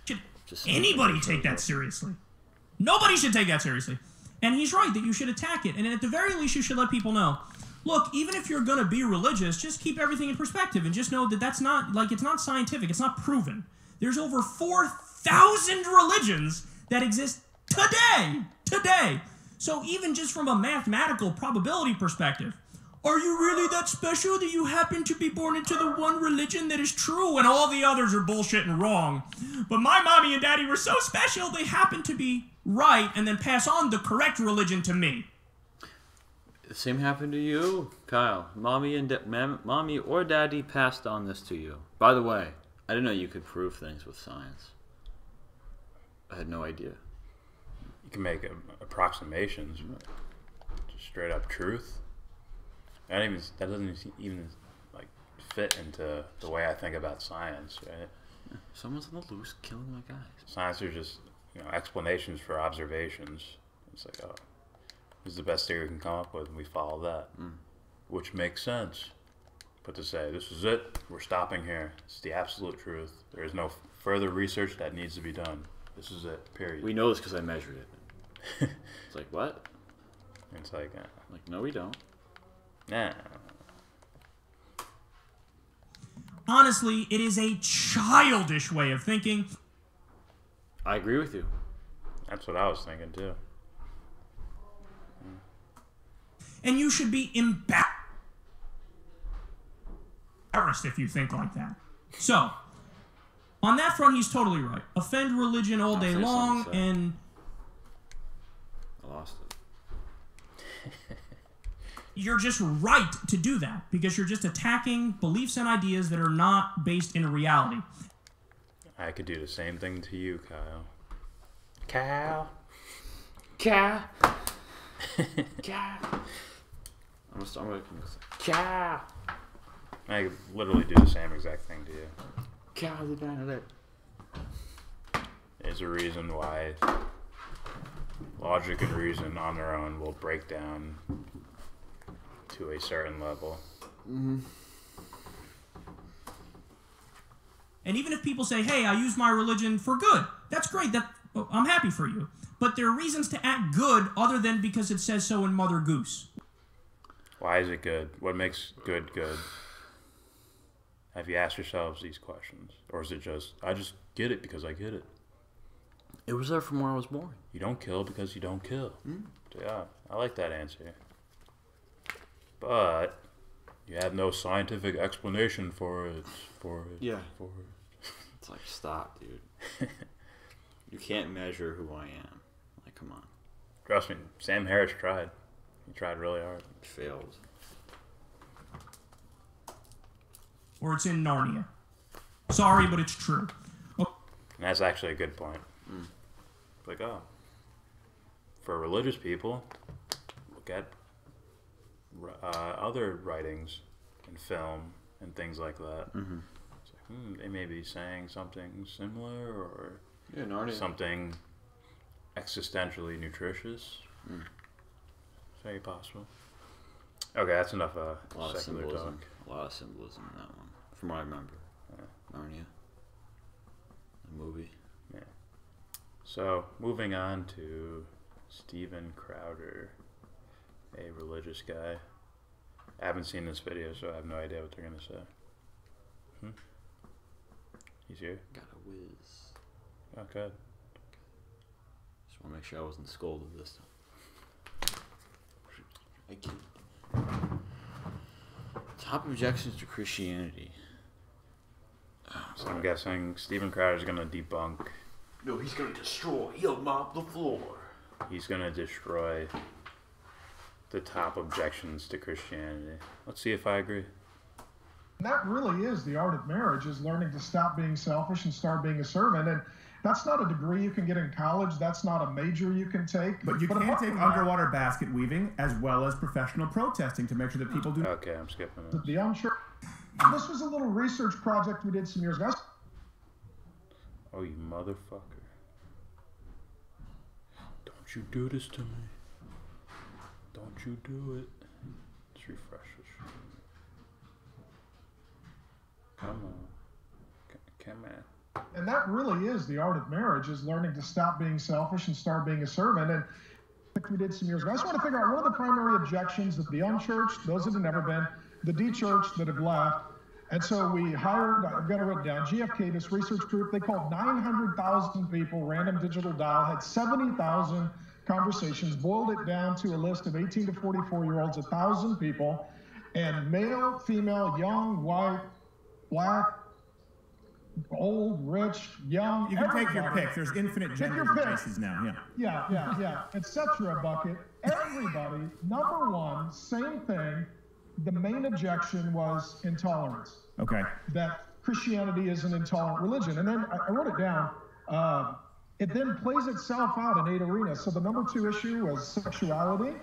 Should anybody take that seriously? Nobody should take that seriously. And he's right that you should attack it. And at the very least, you should let people know, look, even if you're going to be religious, just keep everything in perspective and just know that that's not, like, it's not scientific. It's not proven. There's over 4,000 religions that exist today. So even just from a mathematical probability perspective, are you really that special that you happen to be born into the one religion that is true when all the others are bullshit and wrong? But my mommy and daddy were so special, they happen to be right and then pass on the correct religion to me. The same happened to you, Kyle. Mommy or daddy passed on this to you. By the way, I didn't know you could prove things with science. I had no idea. You can make approximations, but just straight up truth. That doesn't even like fit into the way I think about science, right? Yeah. Someone's on the loose killing my guys. Science are just explanations for observations. It's like, oh, this is the best theory we can come up with, and we follow that, which makes sense. But to say this is it, we're stopping here. It's the absolute truth. There is no further research that needs to be done. This is it. Period. We know this because I measured it. It's like, what? It's like, no, we don't. Nah. Honestly, it is a childish way of thinking. I agree with you. That's what I was thinking too. And you should be embarrassed if you think like that. So, on that front, he's totally right. Offend religion all day long, and I lost it. you're just right to do that because you're just attacking beliefs and ideas that are not based in reality. I could do the same thing to you, Kyle. Kyle. I'm gonna Kyle. I could literally do the same exact thing to you. Kyle, There's a reason why logic and reason on their own will break down to a certain level. And even if people say, hey, I use my religion for good, that's great. I'm happy for you. But there are reasons to act good other than because it says so in Mother Goose. Why is it good? What makes good good? Have you asked yourselves these questions? Or is it just, I just get it because I get it? It was there from where I was born. You don't kill because you don't kill. So yeah, I like that answer. But you have no scientific explanation for it. Yeah. It's like, stop, dude. You can't measure who I am. Like, come on. Trust me, Sam Harris tried. He tried really hard. Failed. Or it's in Narnia. Sorry, but it's true. And that's actually a good point. Like, oh, for religious people, look at other writings and film and things like that. It's like, they may be saying something similar or something existentially nutritious. Very possible. Okay, that's enough secular talk. A lot of symbolism in that one, from what I remember. Narnia. The movie. Yeah. So, moving on to Steven Crowder, a religious guy. I haven't seen this video, so I have no idea what they're going to say. He's here? Got a whiz. Oh, good. Just want to make sure I wasn't scolded this time. Thank you. Top objections to Christianity. So I'm guessing Steven Crowder is going to debunk. No, he's going to destroy. He'll mop the floor. He's going to destroy the top objections to Christianity. Let's see if I agree. That really is the art of marriage, is learning to stop being selfish and start being a servant. That's not a degree you can get in college. That's not a major you can take. But you can take underwater basket weaving as well as professional protesting to make sure that people do. Okay, I'm skipping this. The unchurched. This was a little research project we did some years ago. Oh, you motherfucker. Don't you do this to me. Don't you do it. Let's refresh this. Come on. Come on. And that really is the art of marriage, is learning to stop being selfish and start being a servant. And we did some years ago. I just want to figure out what are the primary objections of the unchurched, those that have never been, the de-churched that have left. And so we hired, I've got it written down, GFK, this research group. They called 900,000 people, random digital dial, had 70,000 conversations, boiled it down to a list of 18 to 44-year-olds, 1,000 people, and male, female, young, white, black, old, rich, young. You can take your pick. There's infinite genders and races now. Yeah, etc. bucket. Everybody, number one, same thing. The main objection was intolerance. Okay. That Christianity is an intolerant religion. And then I wrote it down. It then plays itself out in 8 arenas. So the number 2 issue was sexuality.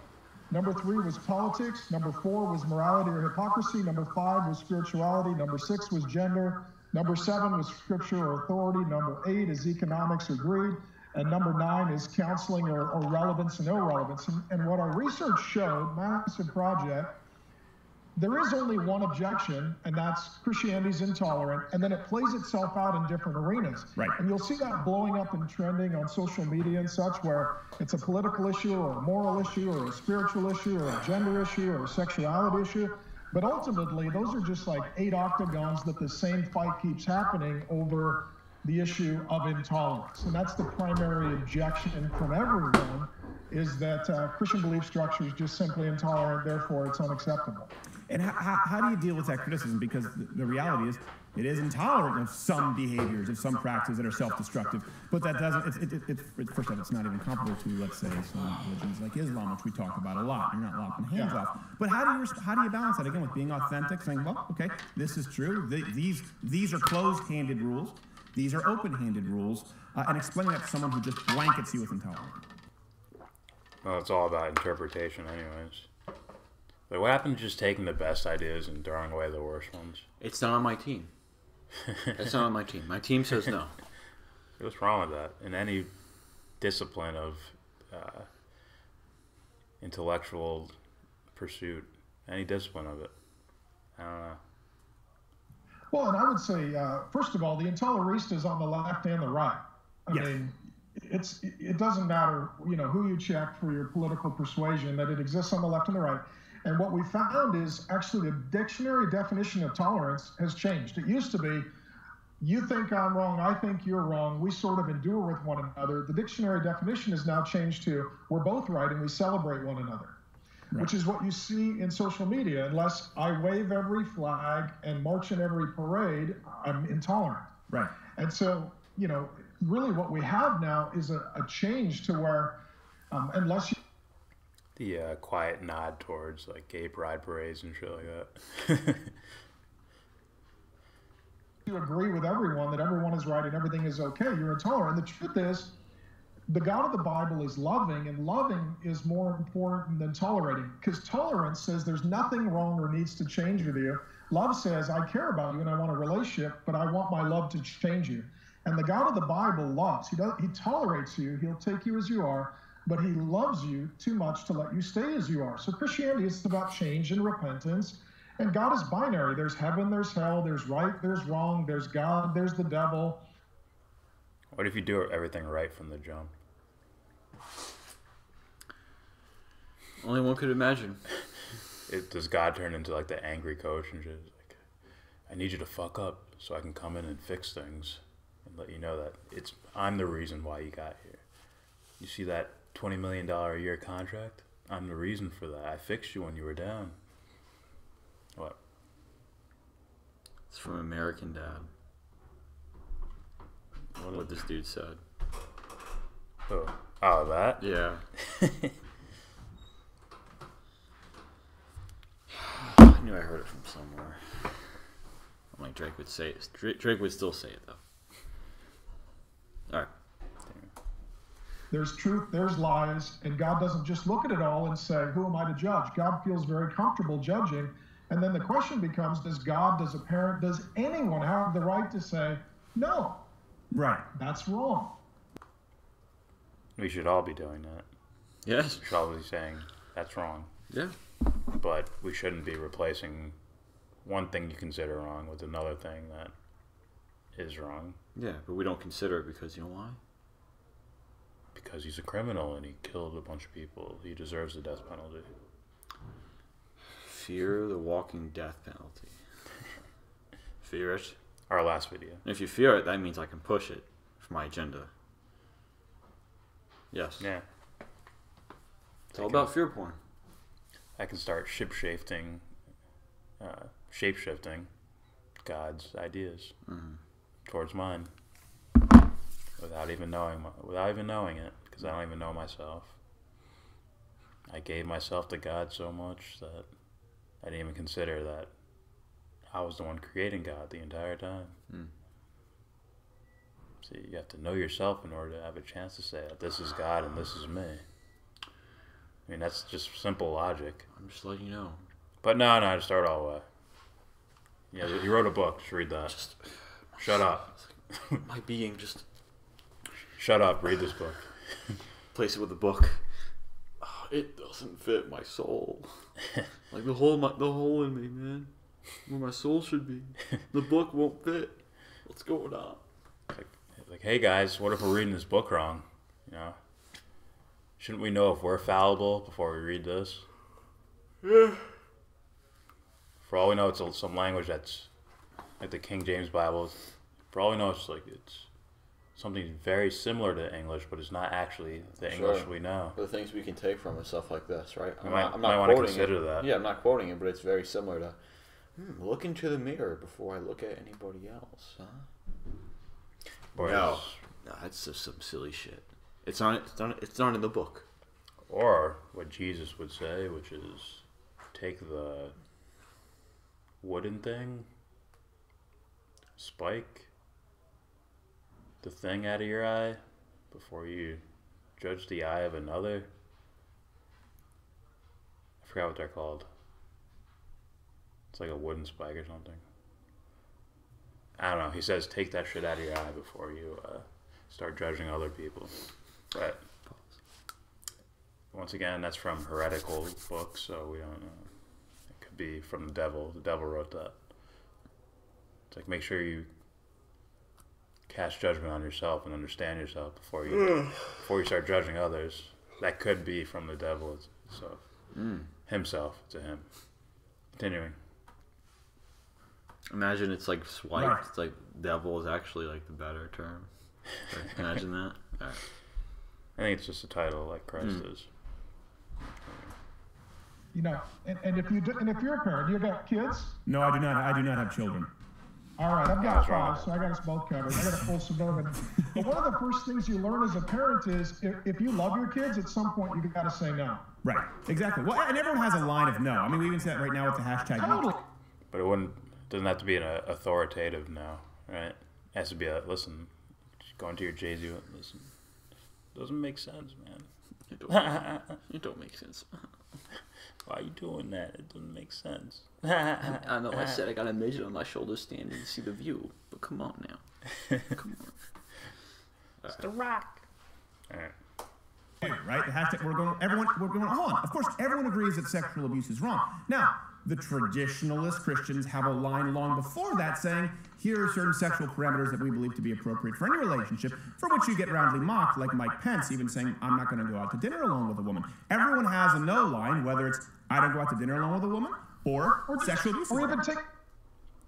Number 3 was politics. Number 4 was morality or hypocrisy. Number 5 was spirituality. Number 6 was gender. Number 7 was scripture or authority. Number 8 is economics or greed. And number 9 is counseling or relevance and irrelevance. And what our research showed, massive project, there is only one objection, and that's Christianity's intolerant, and then it plays itself out in different arenas. Right. And you'll see that blowing up and trending on social media and such, where it's a political issue or a moral issue or a spiritual issue or a gender issue or a sexuality issue. But ultimately, those are just like 8 octagons that the same fight keeps happening over the issue of intolerance. And that's the primary objection from everyone, is that Christian belief structure is just simply intolerant, therefore it's unacceptable. And how do you deal with that criticism? Because the reality is, it is intolerant of some behaviors, of some practices that are self-destructive. But that doesn't, first of all, it's not even comparable to, let's say, some religions like Islam, which we talk about a lot. You're not lopping hands off. But how do you balance that, again, with being authentic, saying, well, okay, this is true. These are closed-handed rules. These are open-handed rules. And explaining that to someone who just blankets you with intolerance. Well, it's all about interpretation anyways. But what happened to just taking the best ideas and throwing away the worst ones? It's not on my team. It's not on my team. My team says no. What's wrong with that? In any discipline of intellectual pursuit, any discipline of it, I don't know. Well, and I would say, first of all, the intolerist is on the left and the right. I mean, it doesn't matter, who you check for your political persuasion, that it exists on the left and the right. And what we found is actually the dictionary definition of tolerance has changed. It used to be, you think I'm wrong, I think you're wrong, we sort of endure with one another. The dictionary definition has now changed to, we're both right and we celebrate one another. Right. Which is what you see in social media. Unless I wave every flag and march in every parade, I'm intolerant. Right. And so, really what we have now is a change to where, unless you... The quiet nod towards like gay pride parades and shit like that. You agree with everyone that everyone is right and everything is okay, you're intolerant. And the truth is, the God of the Bible is loving, and loving is more important than tolerating, because tolerance says there's nothing wrong or needs to change with you. Love says, I care about you and I want a relationship, but I want my love to change you. And the God of the Bible loves. He tolerates you. He'll take you as you are, but he loves you too much to let you stay as you are. So Christianity is about change and repentance. And God is binary. There's heaven, there's hell, there's right, there's wrong, there's God, there's the devil. What if you do everything right from the jump? Only one could imagine. Does God turn into like the angry coach and just like, I need you to fuck up so I can come in and fix things and let you know that I'm the reason why you got here. You see that $20 million a year contract? I'm the reason for that. I fixed you when you were down. What? It's from American Dad. What this dude said. Oh, that? Yeah. I knew I heard it from somewhere. I'm like, Drake would say it. Drake would still say it, though. Alright. There's truth, there's lies, and God doesn't just look at it all and say, who am I to judge? God feels very comfortable judging. And then the question becomes, does God, does a parent, does anyone have the right to say, no, Right. that's wrong? We should all be doing that. Yes. We should all be saying, that's wrong. Yeah. But we shouldn't be replacing one thing you consider wrong with another thing that is wrong. Yeah, but we don't consider it because you know why? Because he's a criminal and he killed a bunch of people. He deserves the death penalty. Fear the walking death penalty. Fear it. Our last video. And if you fear it, that means I can push it for my agenda. Yes. Yeah. It's all about fear porn. I can start shapeshifting God's ideas towards mine without even knowing it, because I don't even know myself. I gave myself to God so much that I didn't even consider that I was the one creating God the entire time. See, you have to know yourself in order to have a chance to say that this is God and this is me. I mean, that's just simple logic. I'm just letting you know. But no, to start all the way. Yeah, he wrote a book. Just read that. Shut up. My being just... Shut up. Read this book. Place it with the book. Oh, it doesn't fit my soul. Like the hole in me, man. Where my soul should be. The book won't fit. What's going on? Like, hey guys, what if we're reading this book wrong? You know? Shouldn't we know if we're fallible before we read this? Yeah. For all we know, it's some language that's like the King James Bible. For all we know, it's something very similar to English, but it's not actually the English we know. The things we can take from is stuff like this, right? I'm not want to consider that. Yeah, I'm not quoting it, but it's very similar to look into the mirror before I look at anybody else. Huh? No, that's just some silly shit. It's not in the book. Or what Jesus would say, which is take the wooden thing, spike the thing out of your eye before you judge the eye of another. I forgot what they're called. It's like a wooden spike or something. I don't know. He says take that shit out of your eye before you start judging other people. But once again, that's from heretical books, so we don't know. It could be from the devil. The devil wrote that. It's like make sure you cast judgment on yourself and understand yourself before you start judging others. That could be from the devil himself. To him. Continuing. Imagine it's like swiped. Right. It's like devil is actually like the better term. Imagine that. All right. I think it's just a title like Christ is. You know, and if you're a parent, you got kids? No, I do not. I do not have children. All right, I've got 5, so I got us both covered. I got a full suburban. But one of the first things you learn as a parent is if you love your kids, at some point you got to say no. Right. Exactly. Well, and everyone has a line of no. I mean, we even say that right now with the hashtag. Totally. But it doesn't have to be an authoritative no, right? It has to be a listen. Going to your Jay-Z, listen. Doesn't make sense, man. It don't make sense. Why are you doing that? It doesn't make sense. I know I said I got a midget on my shoulder standing to see the view, but come on now. Come on. It's The Rock. All right. Right? The hashtag, we're going on. Of course, everyone agrees that sexual abuse is wrong. Now, the traditionalist Christians have a line long before that saying, here are certain sexual parameters that we believe to be appropriate for any relationship, for which you get roundly mocked, like Mike Pence even saying, I'm not going to go out to dinner alone with a woman. Everyone has a no line, whether it's, I don't go out to dinner alone with a woman, or sexual abuse. Or even take...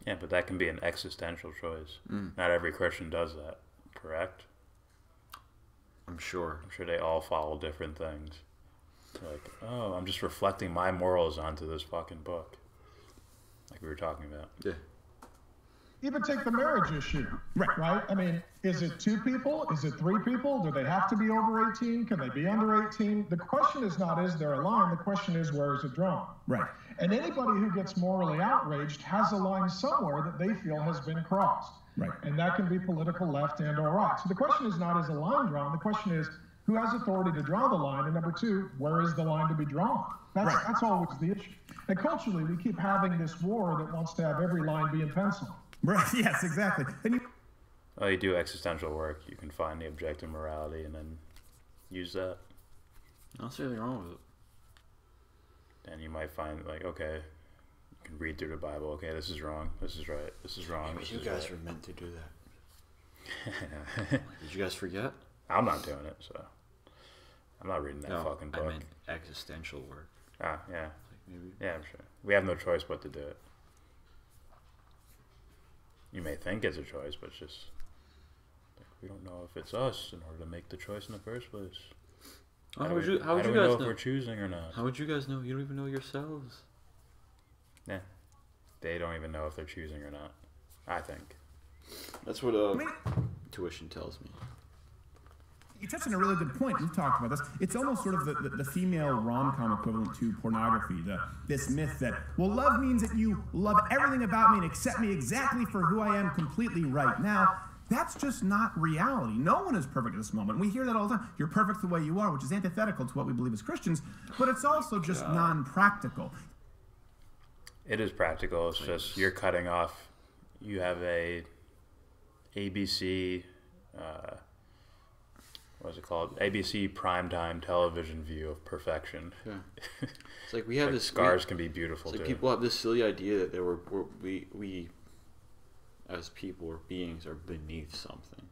Yeah, but that can be an existential choice. Not every Christian does that, correct? I'm sure they all follow different things. Like, oh, I'm just reflecting my morals onto this fucking book. Like we were talking about. Yeah. Even take the marriage issue. Right? I mean, is it 2 people? Is it 3 people? Do they have to be over 18? Can they be under 18? The question is not, is there a line? The question is, where is it drawn? Right. And anybody who gets morally outraged has a line somewhere that they feel has been crossed. Right. And that can be political left and or right. So the question is not, is a line drawn? The question is, who has authority to draw the line? And number two, where is the line to be drawn? That's always the issue. And culturally, we keep having this war that wants to have every line be in pencil. Right, yes, exactly. And Well, you do existential work, you can find the objective morality and then use that. I don't see anything wrong with it. And you might find, like, okay, you can read through the Bible. Okay, this is wrong. This is right. This is wrong. Maybe you guys were meant to do that. Did you guys forget? I'm not doing it, so I'm not reading that fucking book. I meant existential work. Ah, yeah. Like maybe. Yeah, I'm sure. We have no choice but to do it. You may think it's a choice, but it's just like, we don't know if it's us in order to make the choice in the first place. How would you guys know if we're choosing or not? How would you guys know? You don't even know yourselves. Yeah, they don't even know if they're choosing or not. I think that's what tuition tells me. You touched on a really good point. We've talked about this. It's almost sort of the female rom-com equivalent to pornography. This myth that, well, love means that you love everything about me and accept me exactly for who I am completely right now. That's just not reality. No one is perfect at this moment. We hear that all the time. You're perfect the way you are, which is antithetical to what we believe as Christians, but it's also just non-practical. it is practical. It's just you're cutting off. You have a ABC. What is it called? ABC primetime television view of perfection. Yeah. It's like we have this. Scars can be beautiful it's like too. people have this silly idea that we as people or beings are beneath something.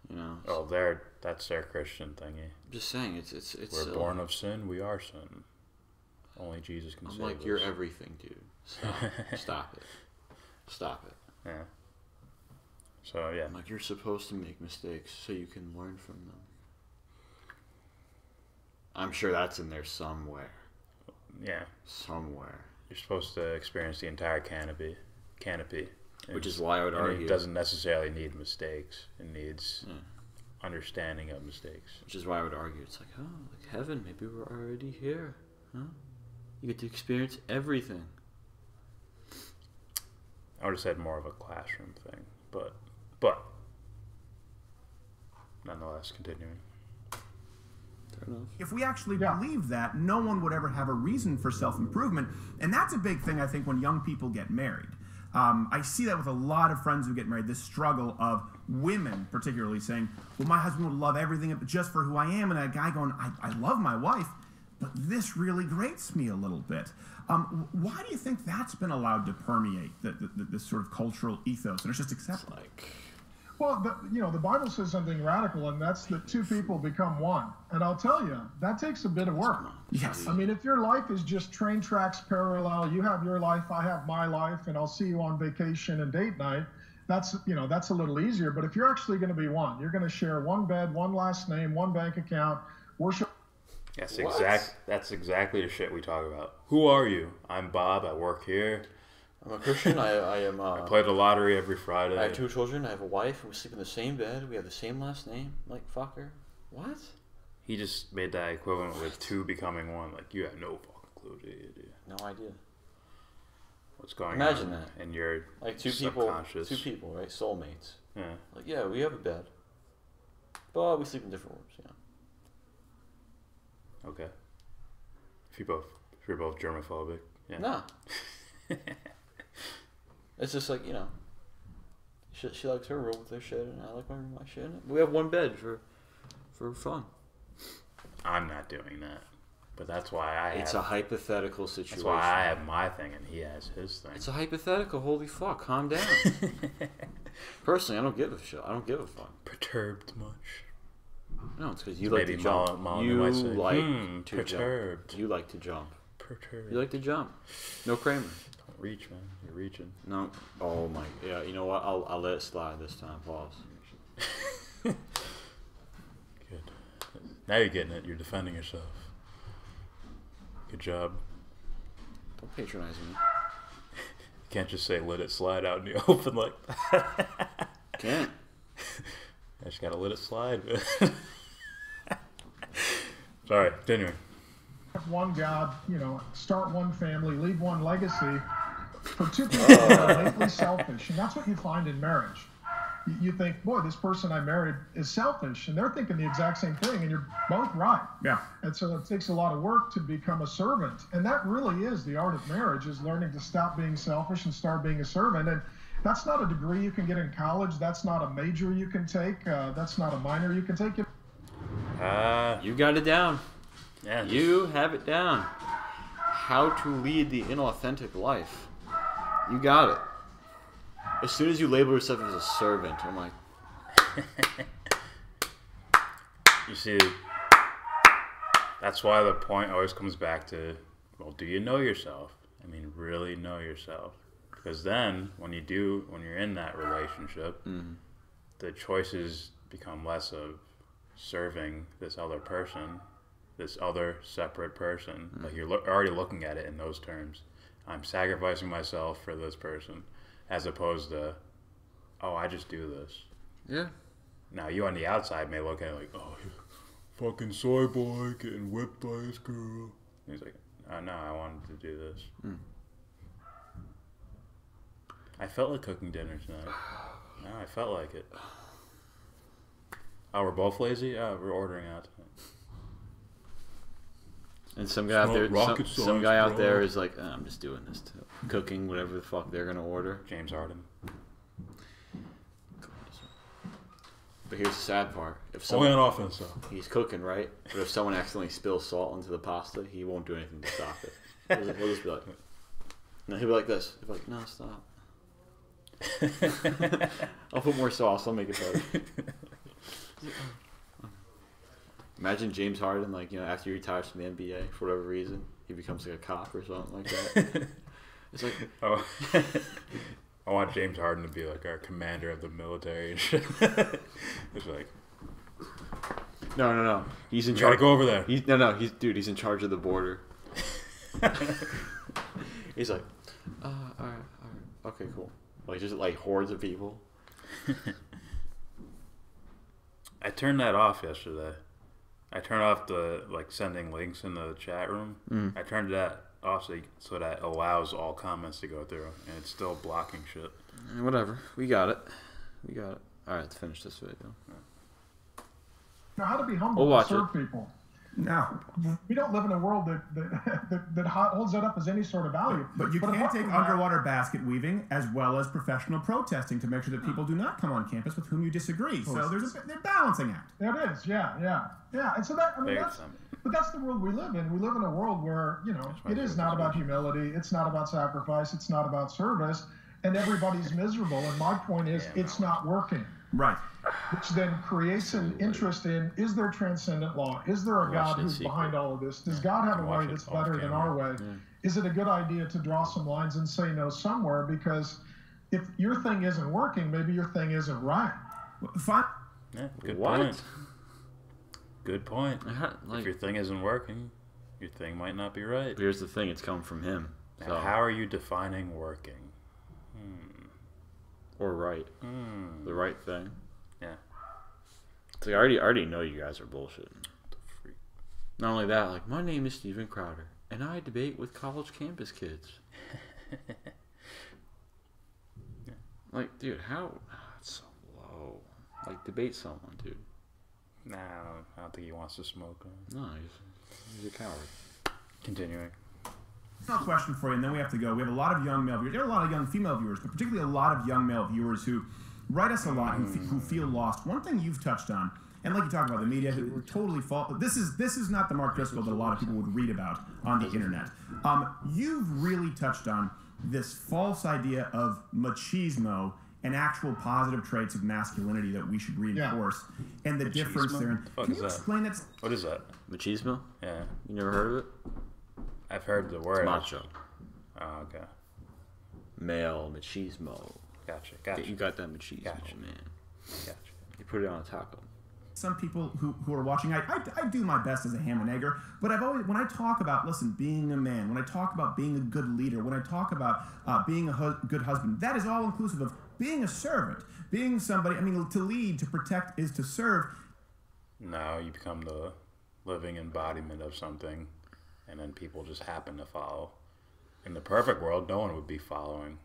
You know. Oh, that's their Christian thingy. I'm just saying, it's. We're born of sin. We are sin. Only Jesus can save us. I'm like, you're everything, dude. Stop it. Stop it. Yeah. So yeah. I'm like, you're supposed to make mistakes so you can learn from them. I'm sure that's in there somewhere. Yeah. Somewhere. You're supposed to experience the entire canopy. Which is why I would argue it doesn't necessarily need mistakes. It needs understanding of mistakes. Which is why I would argue it's like, oh, like heaven, maybe we're already here. Huh? You get to experience everything. I would have said more of a classroom thing, but nonetheless, continuing. Fair enough. If we actually believe that, no one would ever have a reason for self-improvement, and that's a big thing, I think, when young people get married. I see that with a lot of friends who get married, this struggle of women particularly saying, well, my husband would love everything just for who I am, and a guy going, I love my wife, but this really grates me a little bit. Why do you think that's been allowed to permeate this sort of cultural ethos, and it's just accepted? Well, the Bible says something radical, and that's that two people become one. And I'll tell you, that takes a bit of work. Yes. I mean, if your life is just train tracks parallel, you have your life, I have my life, and I'll see you on vacation and date night, that's a little easier. But if you're actually going to be one, you're going to share one bed, one last name, one bank account, worship. Yes, that's exactly the shit we talk about. Who are you? I'm Bob. I work here. I'm a Christian. I am. I play the lottery every Friday. I have 2 children. I have a wife. We sleep in the same bed. We have the same last name. Like, fucker. What? He just made that equivalent with 2 becoming 1. Like, you have no fucking clue, do you? No idea. What's going Imagine on? that. And you're like two people, right? Soulmates. Yeah. Like, yeah, we have a bed, but we sleep in different rooms. Yeah. Okay. If you're both germophobic. Yeah. No. It's just like, she likes her room with her shit, and I like my room with my shit. We have one bed for fun. I'm not doing that, but that's why It's a hypothetical situation. That's why I have my thing and he has his thing. It's a hypothetical. Holy fuck! Calm down. Personally, I don't give a shit. I don't give a fuck. Perturbed much? No, it's because you like to jump. You like to perturbed. jump. You like to jump. Perturbed. You like to jump. No Kramer. Don't reach, man. You're reaching. No. Oh my. Yeah. You know what? I'll let it slide this time. Pause. Good. Now you're getting it. You're defending yourself. Good job. Don't patronize me. You can't just say let it slide out in the open like that. Can't. I just gotta let it slide. Sorry, continuing. One God, start one family, leave one legacy. For two people that are innately selfish, and that's what you find in marriage. You think, boy, this person I married is selfish, and they're thinking the exact same thing, and you're both right. Yeah. And so it takes a lot of work to become a servant, and that really is the art of marriage, is learning to stop being selfish and start being a servant. And that's not a degree you can get in college. That's not a major you can take. That's not a minor you can take. You got it down. Yeah. You have it down. How to lead the inauthentic life. You got it. As soon as you label yourself as a servant, I'm like... You see, that's why the point always comes back to, well, do you know yourself? I mean, really know yourself. Because then, when you're in that relationship, the choices become less of serving this other person, this other separate person. Like, you're already looking at it in those terms. I'm sacrificing myself for this person. As opposed to, oh, I just do this. Yeah. Now, you on the outside may look at it like, oh, fucking soy boy getting whipped by his girl. And he's like, oh, no, I wanted to do this. I felt like cooking dinner tonight. No, I felt like it. Oh, we're both lazy? Oh, we're ordering out tonight. And some guy out there, some guy out there is like, I'm just doing this too. Cooking whatever the fuck they're gonna order. James Harden. But here's the sad part: if Only someone, on offense, though. he's cooking, right? But if someone accidentally spills salt into the pasta, he won't do anything to stop it. He'll just be like, no, he'll be like this. He'll be like, no, stop. I'll put more sauce. I'll make it better. Imagine James Harden, like, you know, after he retires from the NBA for whatever reason, he becomes like a cop or something like that. It's like, oh, I want James Harden to be like our commander of the military and shit. It's like, no, he's in you charge. gotta go over there. He's in charge of the border. He's like, all right, okay, cool. Like, just like hordes of people. I turned that off yesterday. I turned off the sending links in the chat room. I turned that off so that allows all comments to go through, and it's still blocking shit. Whatever, we got it. All right, let's finish this video. Now, how to be humble and serve people. No. We don't live in a world that holds that up as any sort of value. But you can't take underwater basket weaving as well as professional protesting to make sure that people do not come on campus with whom you disagree. So there's a balancing act. It is, yeah. And so that's the world we live in. We live in a world where, you know, it is not about humility. It's not about sacrifice. It's not about service. And everybody's miserable. And my point is, it's not working. Right. Which then creates an interest in, is there transcendent law? Is there a God who's behind all of this? Does God have a way that's better than our way? Is it a good idea to draw some lines and say no somewhere? Because if your thing isn't working, maybe your thing isn't right. Fine. Yeah, good point. Good point. If your thing isn't working, your thing might not be right. But here's the thing, it's come from him. So. How are you defining working? Or right. The right thing. Yeah. It's like, I already know you guys are bullshitting. Not only that, like, my name is Steven Crowder, and I debate with college campus kids. Like, dude, how? That's so low. Like, debate someone, dude. No, I don't think he wants to smoke. No, he's a coward. Continuing. Final question for you, and then we have to go. We have a lot of young male viewers. There are a lot of young female viewers, but particularly a lot of young male viewers who write us a lot, who feel lost. One thing you've touched on, and like you talk about the media, who totally fall. This is not the Mark Driscoll that a lot of people would read about on the internet. You've really touched on this false idea of machismo and actual positive traits of masculinity that we should reinforce, and the difference there. Can you explain that? What is that? Machismo? Yeah. You never heard of it? I've heard the word. It's macho. Oh, okay. Male machismo. Gotcha. You got that machismo, man. Gotcha. You put it on a taco. Some people who are watching, I do my best as a ham and egger, but when I talk about, being a man, when I talk about being a good leader, when I talk about being a good husband, that is all inclusive of being a servant, being somebody. I mean, to lead, to protect is to serve. No, you become the living embodiment of something, and then people just happen to follow. In the perfect world, no one would be following.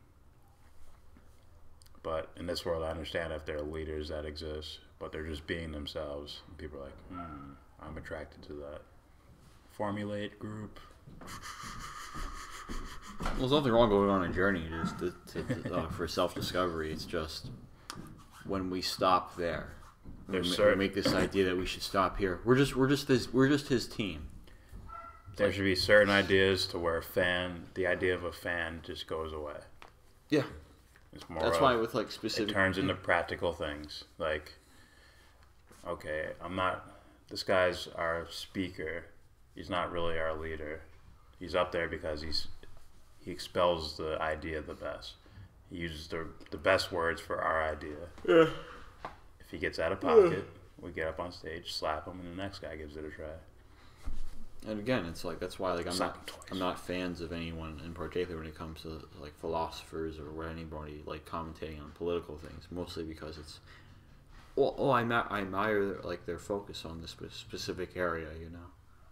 But in this world, I understand if there are leaders that exist, but they're just being themselves. And people are like, I'm attracted to that. Formulate group. Well, there's nothing wrong going on a journey just for self-discovery. It's just when we stop there, we make this idea that we should stop here. We're just his team. There should be certain ideas to where the idea of a fan just goes away. Yeah. It's more That's why with like specific... It turns into practical things. Like, okay, this guy's our speaker. He's not really our leader. He's up there because he expels the idea the best. He uses the best words for our idea. Yeah. If he gets out of pocket, we get up on stage, slap him, and the next guy gives it a try. And again, it's like that's why like I'm not fans of anyone in particular when it comes to like philosophers or anybody like commentating on political things. Mostly because it's I admire like their focus on this specific area, you know.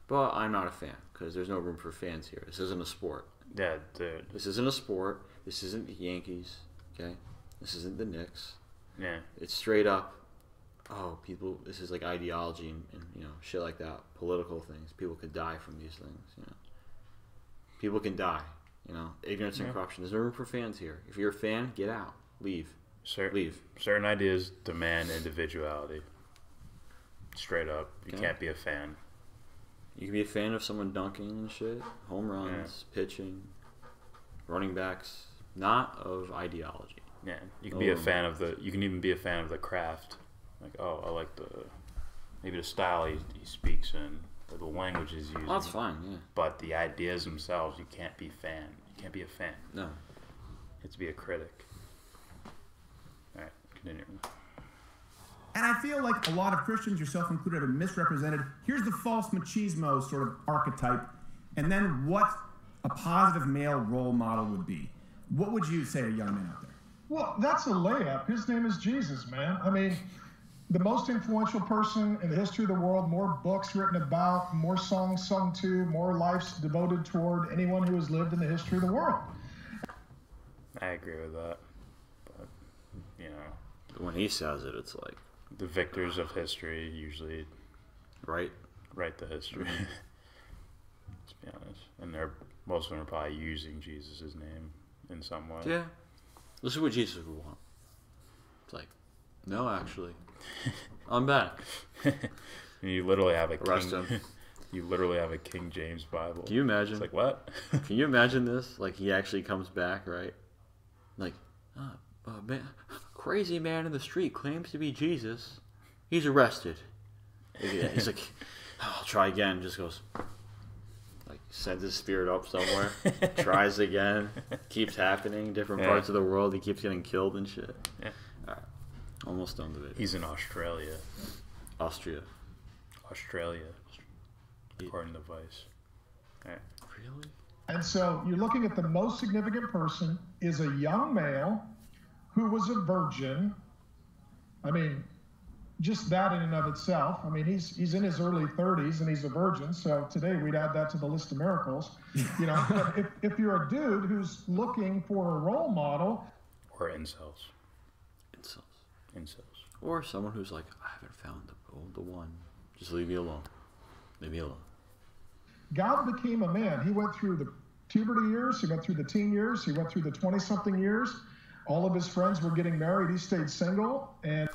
But I'm not a fan because there's no room for fans here. This isn't a sport. Yeah, dude. This isn't a sport. This isn't the Yankees. Okay, this isn't the Knicks. Yeah. It's straight up. Oh, people, this is like ideology and you know, shit like that. Political things. People could die from these things, you know. People can die, you know. Ignorance and corruption. There's no room for fans here. If you're a fan, get out. Leave. Leave. Certain ideas demand individuality. Straight up. You can't be a fan. You can be a fan of someone dunking and shit. Home runs, pitching, running backs. Not of ideology. Yeah. You can be a fan of you can even be a fan of the craft. Like, oh, I like maybe the style he speaks in, or the language he's using. Well, that's fine, yeah. But the ideas themselves, you can't be fan. You can't be a fan. No. You have to be a critic. All right, continue. And I feel like a lot of Christians, yourself included, are misrepresented. Here's the false machismo sort of archetype, and then what a positive male role model would be. What would you say to young men out there? Well, that's a layup. His name is Jesus, man. I mean, the most influential person in the history of the world, more books written about, more songs sung to, more lives devoted toward anyone who has lived in the history of the world. I agree with that. But, you know. When he says it, it's like. The victors of history usually write the history. Let's be honest. And most of them are probably using Jesus' name in some way. Yeah. This is what Jesus would want. It's like, no, actually. I'm back. You literally have Arrest him. You literally have a King James Bible. Can you imagine? It's like, what? Can you imagine this? Like, he actually comes back, right? Like, man, crazy man in the street claims to be Jesus. He's arrested. He's like, I'll try again. Just goes, like, sends his spirit up somewhere. Tries again. Keeps happening. Different parts of the world. He keeps getting killed and shit. Yeah. All right. Almost done with it. He's in Australia. Australia. According to Vice. All right. Really? And so you're looking at the most significant person is a young male who was a virgin. I mean, just that in and of itself. I mean, he's in his early 30s and he's a virgin. So today we'd add that to the list of miracles. You know, but if you're a dude who's looking for a role model, or incels. Or someone who's like, I haven't found the one. Just leave me alone. Leave me alone. God became a man. He went through the puberty years. He went through the teen years. He went through the 20-something years. All of his friends were getting married. He stayed single. And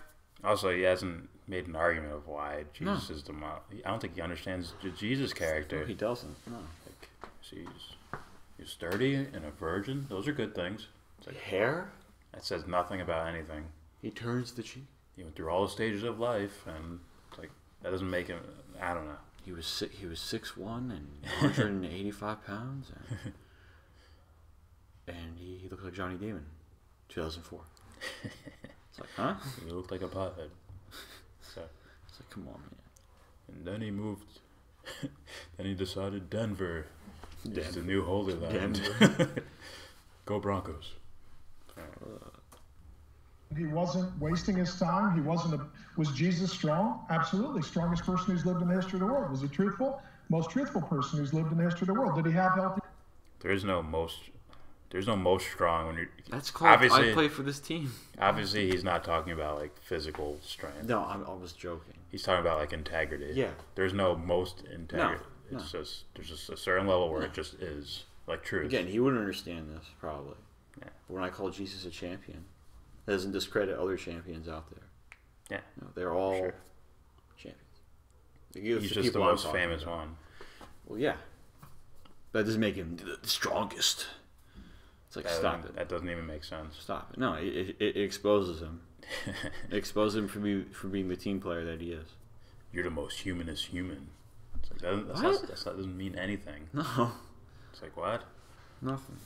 also, he hasn't made an argument of why Jesus is the model. I don't think he understands the Jesus character. No, he doesn't. No. Like, he's sturdy and a virgin. Those are good things. It's like hair? That says nothing about anything. He turns the cheek. He went through all the stages of life, and it's like that doesn't make him. I don't know. He was 6'1" and 185 pounds, and he looked like Johnny Damon, 2004. It's like, huh? He looked like a pothead. So it's like, come on, man. And then he moved. Then he decided Denver is the new Holy Land. Go Broncos. he wasn't wasting his time. He wasn't was Jesus strong? Absolutely. Strongest person who's lived in the history of the world. Was he truthful? Most truthful person who's lived in the history of the world. Did he have healthy? There is no most. There's no most strong when you're. That's called I play for this team. Obviously, he's not talking about like physical strength. No, I was joking. He's talking about like integrity. Yeah. There's no most integrity. No, It's just there's just a certain level where it just is like truth. Again, he wouldn't understand this probably. Yeah. But when I call Jesus a champion, that doesn't discredit other champions out there. Yeah. No, they're all champions. He's just the most famous one. Well, yeah. That doesn't make him the strongest. It's like, stop it. That doesn't even make sense. Stop it. No, it exposes him. It exposes him for being the team player that he is. You're the most humanist human. It's like, that doesn't mean anything. No. It's like, what? Nothing.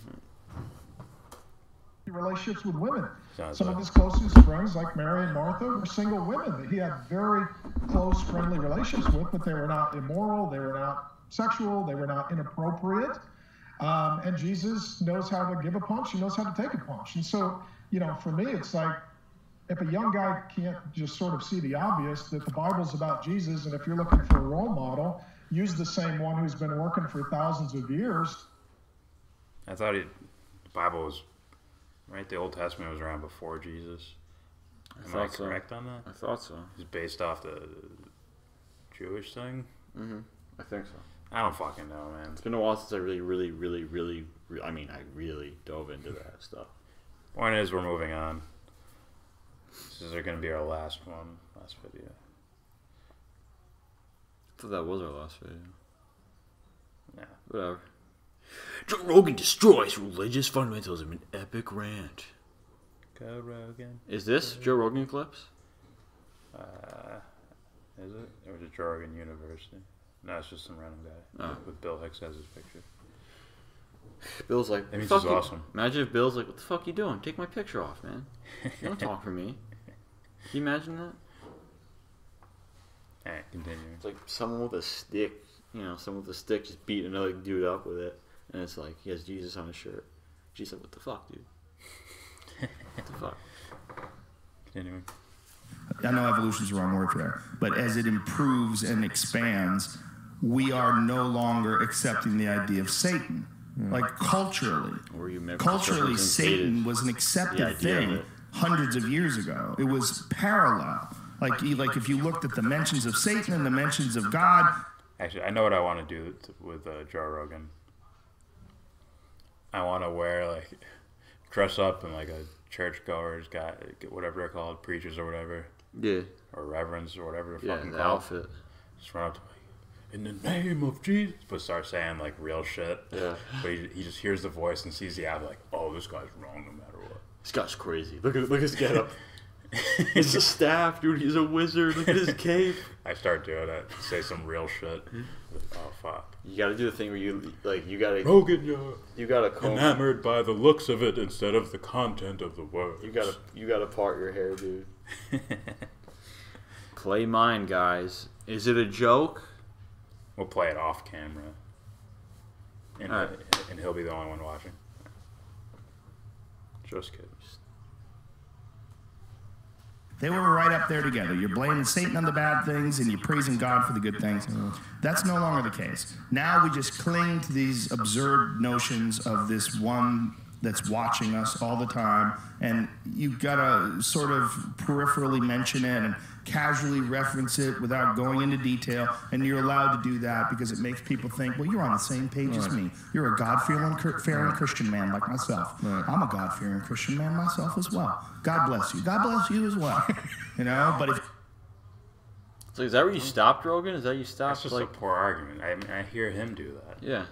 Relationships with women. Some like of his closest friends, like Mary and Martha, were single women that he had very close, friendly relationships with, but they were not immoral, they were not sexual, they were not inappropriate. And Jesus knows how to give a punch, he knows how to take a punch. And so, you know, for me, it's like, if a young guy can't just sort of see the obvious, that the Bible's about Jesus, and if you're looking for a role model, use the same one who's been working for thousands of years. I thought the Bible was, right? The Old Testament was around before Jesus. Am I correct on that? I thought so. It's based off the Jewish thing? Mm-hmm. I think so. I don't fucking know, man. It's been a while since I really dove into that stuff. Point is, we're moving on. This is going to be our last video. I thought that was our last video. Yeah. Whatever. Joe Rogan destroys religious fundamentalism in epic rant. Go Rogan. Is this Joe Rogan clips? Is it? Or is it Joe Rogan University? No, it's just some random guy with Bill Hicks as his picture. Bill's like, that means he's awesome. Imagine if Bill's like, what the fuck you doing? Take my picture off, man. You don't talk for me. Can you imagine that? Alright, continue. It's like someone with a stick, someone with a stick just beating another dude up with it. And it's like, he has Jesus on his shirt. Jesus like, what the fuck, dude? What the fuck? Continuing. I know evolution's the wrong word for that, but as it improves and expands, we are no longer accepting the idea of Satan. Like culturally, Satan was an accepted thing hundreds of years ago. It was parallel. Like if you looked at the mentions of Satan and the mentions of God. Actually, I know what I want to do with Joe Rogan. I want to dress up in like a churchgoer's guy, whatever they're called, preachers or whatever. Yeah. Or reverends or whatever they're fucking the called. outfit. Just run up to in the name of Jesus, but start saying like real shit. Yeah. But he just hears the voice and sees the ad like, oh, this guy's wrong no matter what. This guy's crazy. Look at his getup. He's a staff, dude. He's a wizard. Look at his cape. I start doing it. Say some real shit. Oh fuck. You gotta do the thing where you gotta Rogan, you gotta comb. Enamored by the looks of it instead of the content of the words. You gotta part your hair, dude. Play mine, guys. Is it a joke? We'll play it off camera. And, right. And he'll be the only one watching. Just kidding. They were right up there together. You're blaming Satan on the bad things and you're praising God for the good things. That's no longer the case. Now we just cling to these absurd notions of this one that's watching us all the time, and you've got to sort of peripherally mention it and casually reference it without going into detail, and you're allowed to do that because it makes people think, well, you're on the same page as me. You're a God-fearing Christian man like myself. I'm a God-fearing Christian man myself as well. God bless you. God bless you as well. But if... So is that where you stopped, Rogan? Is that you stopped? That's just a poor argument. I hear him do that. Yeah.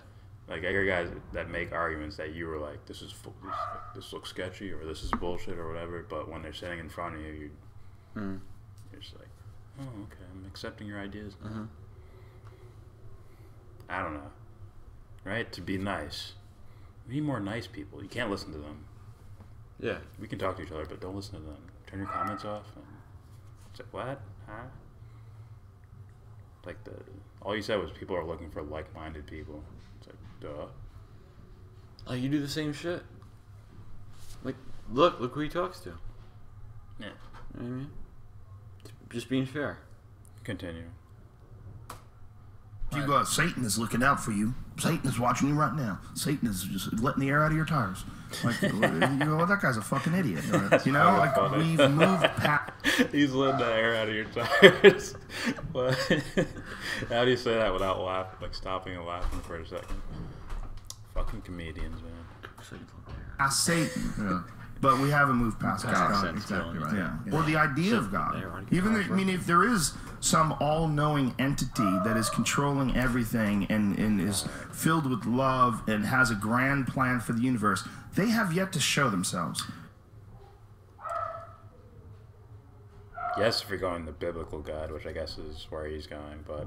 Like, I hear guys that make arguments that you were like, this looks sketchy, or this is bullshit, or whatever, but when they're sitting in front of you, you're just like, oh, okay, I'm accepting your ideas now. I don't know. Right? To be nice. We need more nice people. You can't listen to them. Yeah. We can talk to each other, but don't listen to them. Turn your comments off. And it's like, what? Huh? Like, all you said was people are looking for like-minded people. It's like, duh. Like, you do the same shit. Like, look who he talks to. Yeah. You know what I mean? Just being fair. Continue. Satan is looking out for you. Satan is watching you right now. Satan is just letting the air out of your tires. Like, that guy's a fucking idiot. You know, like we've moved past. He's letting the air out of your tires. What? How do you say that without laughing, like stopping and laughing for a second? Fucking comedians, man. Satan. Yeah. But we haven't moved past God. Exactly right. Yeah. Or the idea of God. If there is some all-knowing entity that is controlling everything and is filled with love and has a grand plan for the universe, they have yet to show themselves. Yes, if you're going the biblical God, which I guess is where he's going, but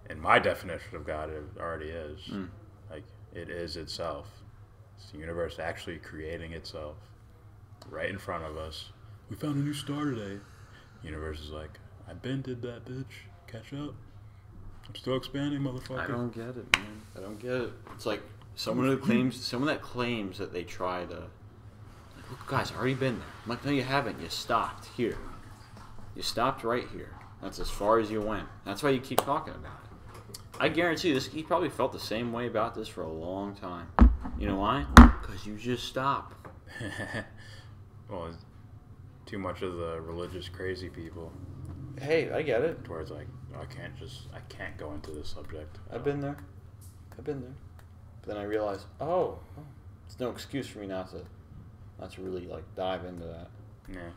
in my definition of God, it already is. Like, it is itself. It's the universe actually creating itself right in front of us. We found a new star today. The universe is like, I been did that, bitch. Catch up. I'm still expanding, motherfucker. I don't get it, man. I don't get it. It's like someone that claims that they tried to. Like, look, guys, I've already been there. I'm like, no, you haven't. You stopped here. You stopped right here. That's as far as you went. That's why you keep talking about it. I guarantee you, he probably felt the same way about this for a long time. You know why? Because you just stop. Well, it's too much of the religious crazy people. Hey, I get it. Towards like, I can't go into this subject. I've been there. But then I realized, oh, it's no excuse for me not to really like dive into that. Yeah.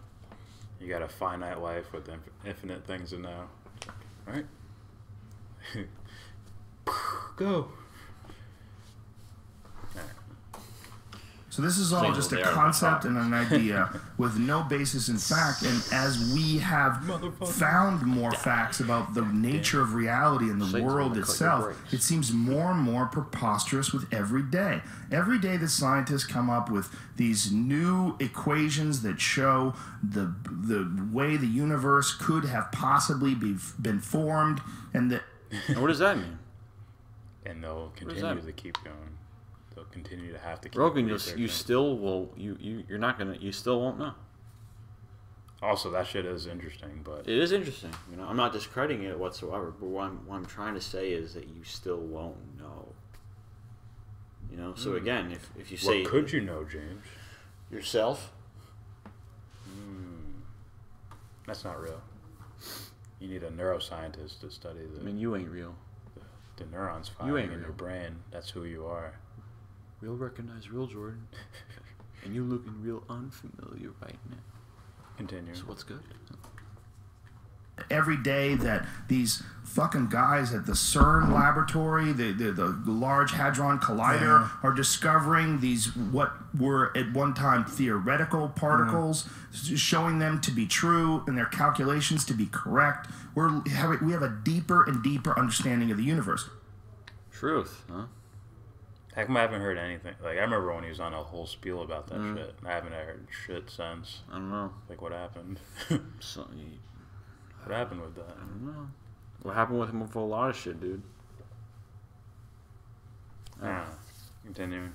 You got a finite life with infinite things to know. All right. Go. So this is all just a concept and an idea with no basis in fact, and as we have found more facts about the nature of reality and the world itself, it seems more and more preposterous with every day. Every day the scientists come up with these new equations that show the way the universe could have possibly been formed, and that. And what does that mean? And they'll continue to keep going. They'll continue to have to keep Rogan, you still will you're not gonna you still won't know. Also, that shit is interesting, but it is interesting. You know, I'm not discrediting it whatsoever. But what I'm trying to say is that you still won't know. You know. So again, if you say, what could you know, James? Yourself. That's not real. You need a neuroscientist to study the. I mean, you ain't real. The neurons firing in your brain. That's who you are. Real recognize real, Jordan. And you looking real unfamiliar right now. Continue. So what's good? Every day that these fucking guys at the CERN laboratory, the Large Hadron Collider, are discovering these what were at one time theoretical particles, showing them to be true and their calculations to be correct. We have a deeper and deeper understanding of the universe. Truth, huh? How come I haven't heard anything? Like, I remember when he was on a whole spiel about that shit. I haven't heard shit since. I don't know. Like, what happened? What happened with that? I don't know. What happened with him with a lot of shit, dude? Continuing.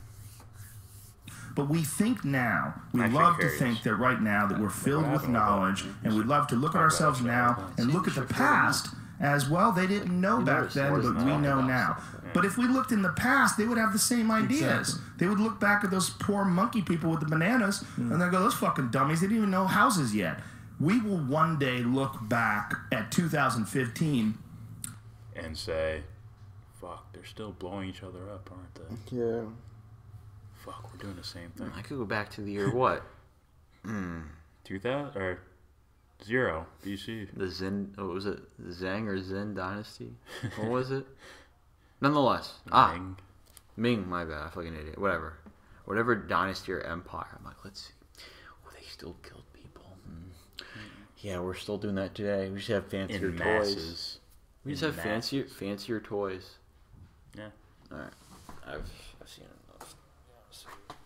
But we think now, we love to think that right now that we're filled with knowledge, and we love to look at ourselves now and look at the past as, well, they didn't know back then, but we know now. But if we looked in the past, they would have the same ideas. Exactly. They would look back at those poor monkey people with the bananas, and they'd go, those fucking dummies, they didn't even know houses yet. We will one day look back at 2015 and say, fuck, they're still blowing each other up, aren't they? Yeah. Fuck, we're doing the same thing. I could go back to the year what? 2000 or 0 BC. The Zen, what was it? The Zhang or Zen dynasty? What was it? Nonetheless. Ming, my bad. I feel like an idiot. Whatever dynasty or empire. I'm like, let's see. Oh, they still killed people. Yeah, we're still doing that today. We just have fancier toys. We just have fancier toys. Yeah. Alright. I've seen enough.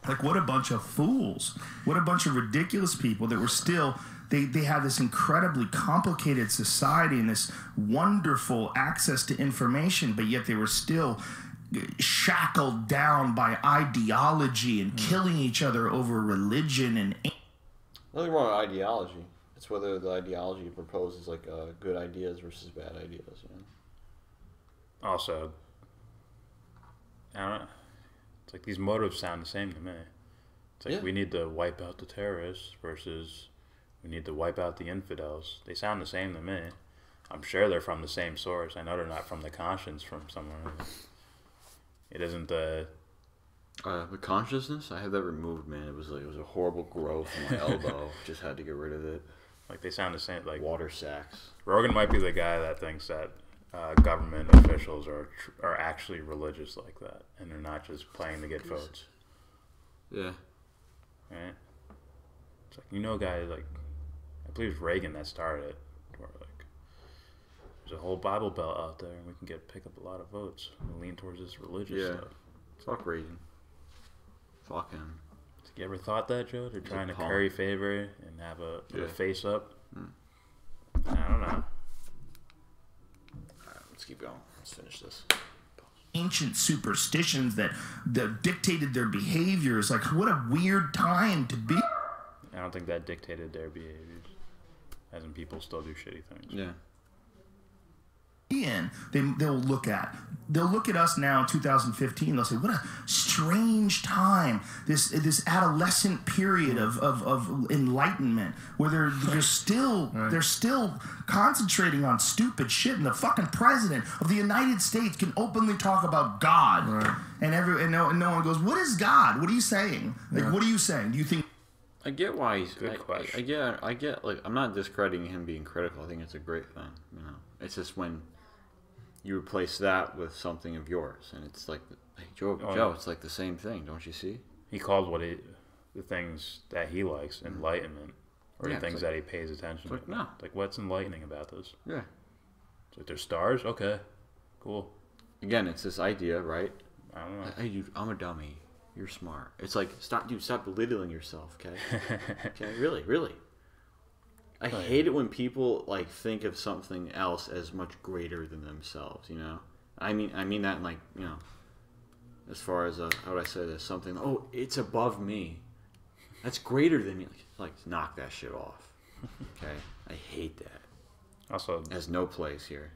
Like, what a bunch of fools. What a bunch of ridiculous people that were still... They have this incredibly complicated society and this wonderful access to information, but yet they were still shackled down by ideology and killing each other over religion and... Nothing wrong with ideology. It's whether the ideology you propose is like good ideas versus bad ideas. You know? Also, I don't know. It's like these motives sound the same to me. It's like we need to wipe out the terrorists versus we need to wipe out the infidels. They sound the same to me. I'm sure they're from the same source. I know they're not from the conscience from somewhere. It isn't the consciousness. I had that removed, man. It was a horrible growth in my elbow. Just had to get rid of it. Like they sound the same. Like water sacks. Rogan might be the guy that thinks that government officials are actually religious like that, and they're not just playing to get votes. Yeah. Right. It's like guys like I believe it's Reagan that started it. Where like there's a whole Bible Belt out there, and we can pick up a lot of votes and lean towards this religious stuff. Fuck Reagan. Fuck him. You ever thought that, Joe? They're trying to curry favor and have a face up. I don't know. All right, let's keep going. Let's finish this. Ancient superstitions that dictated their behaviors. Like, what a weird time to be. I don't think that dictated their behaviors. As in, people still do shitty things. Yeah. They'll look at us now in 2015. They'll say, what a strange time, this adolescent period of enlightenment where they're still concentrating on stupid shit, and the fucking president of the United States can openly talk about God, and no one goes, what is God, what are you saying, like what are you saying, do you think? I get why he's good question. I get like, I'm not discrediting him being critical. I think it's a great thing, it's just when you replace that with something of yours, and it's like, hey, Joe, it's like the same thing, don't you see? He called the things that he likes enlightenment, or the things that he pays attention to. No. Like, what's enlightening about this? Yeah. It's like, there's stars? Okay, cool. Again, it's this idea, right? I don't know. Hey, I'm a dummy. You're smart. It's like, stop belittling yourself, okay? Okay, really. I hate it when people like think of something else as much greater than themselves. I mean that in like as far as how would I say this? Something. Oh, it's above me. That's greater than me. Like knock that shit off. Okay, I hate that. Also, it has no place here.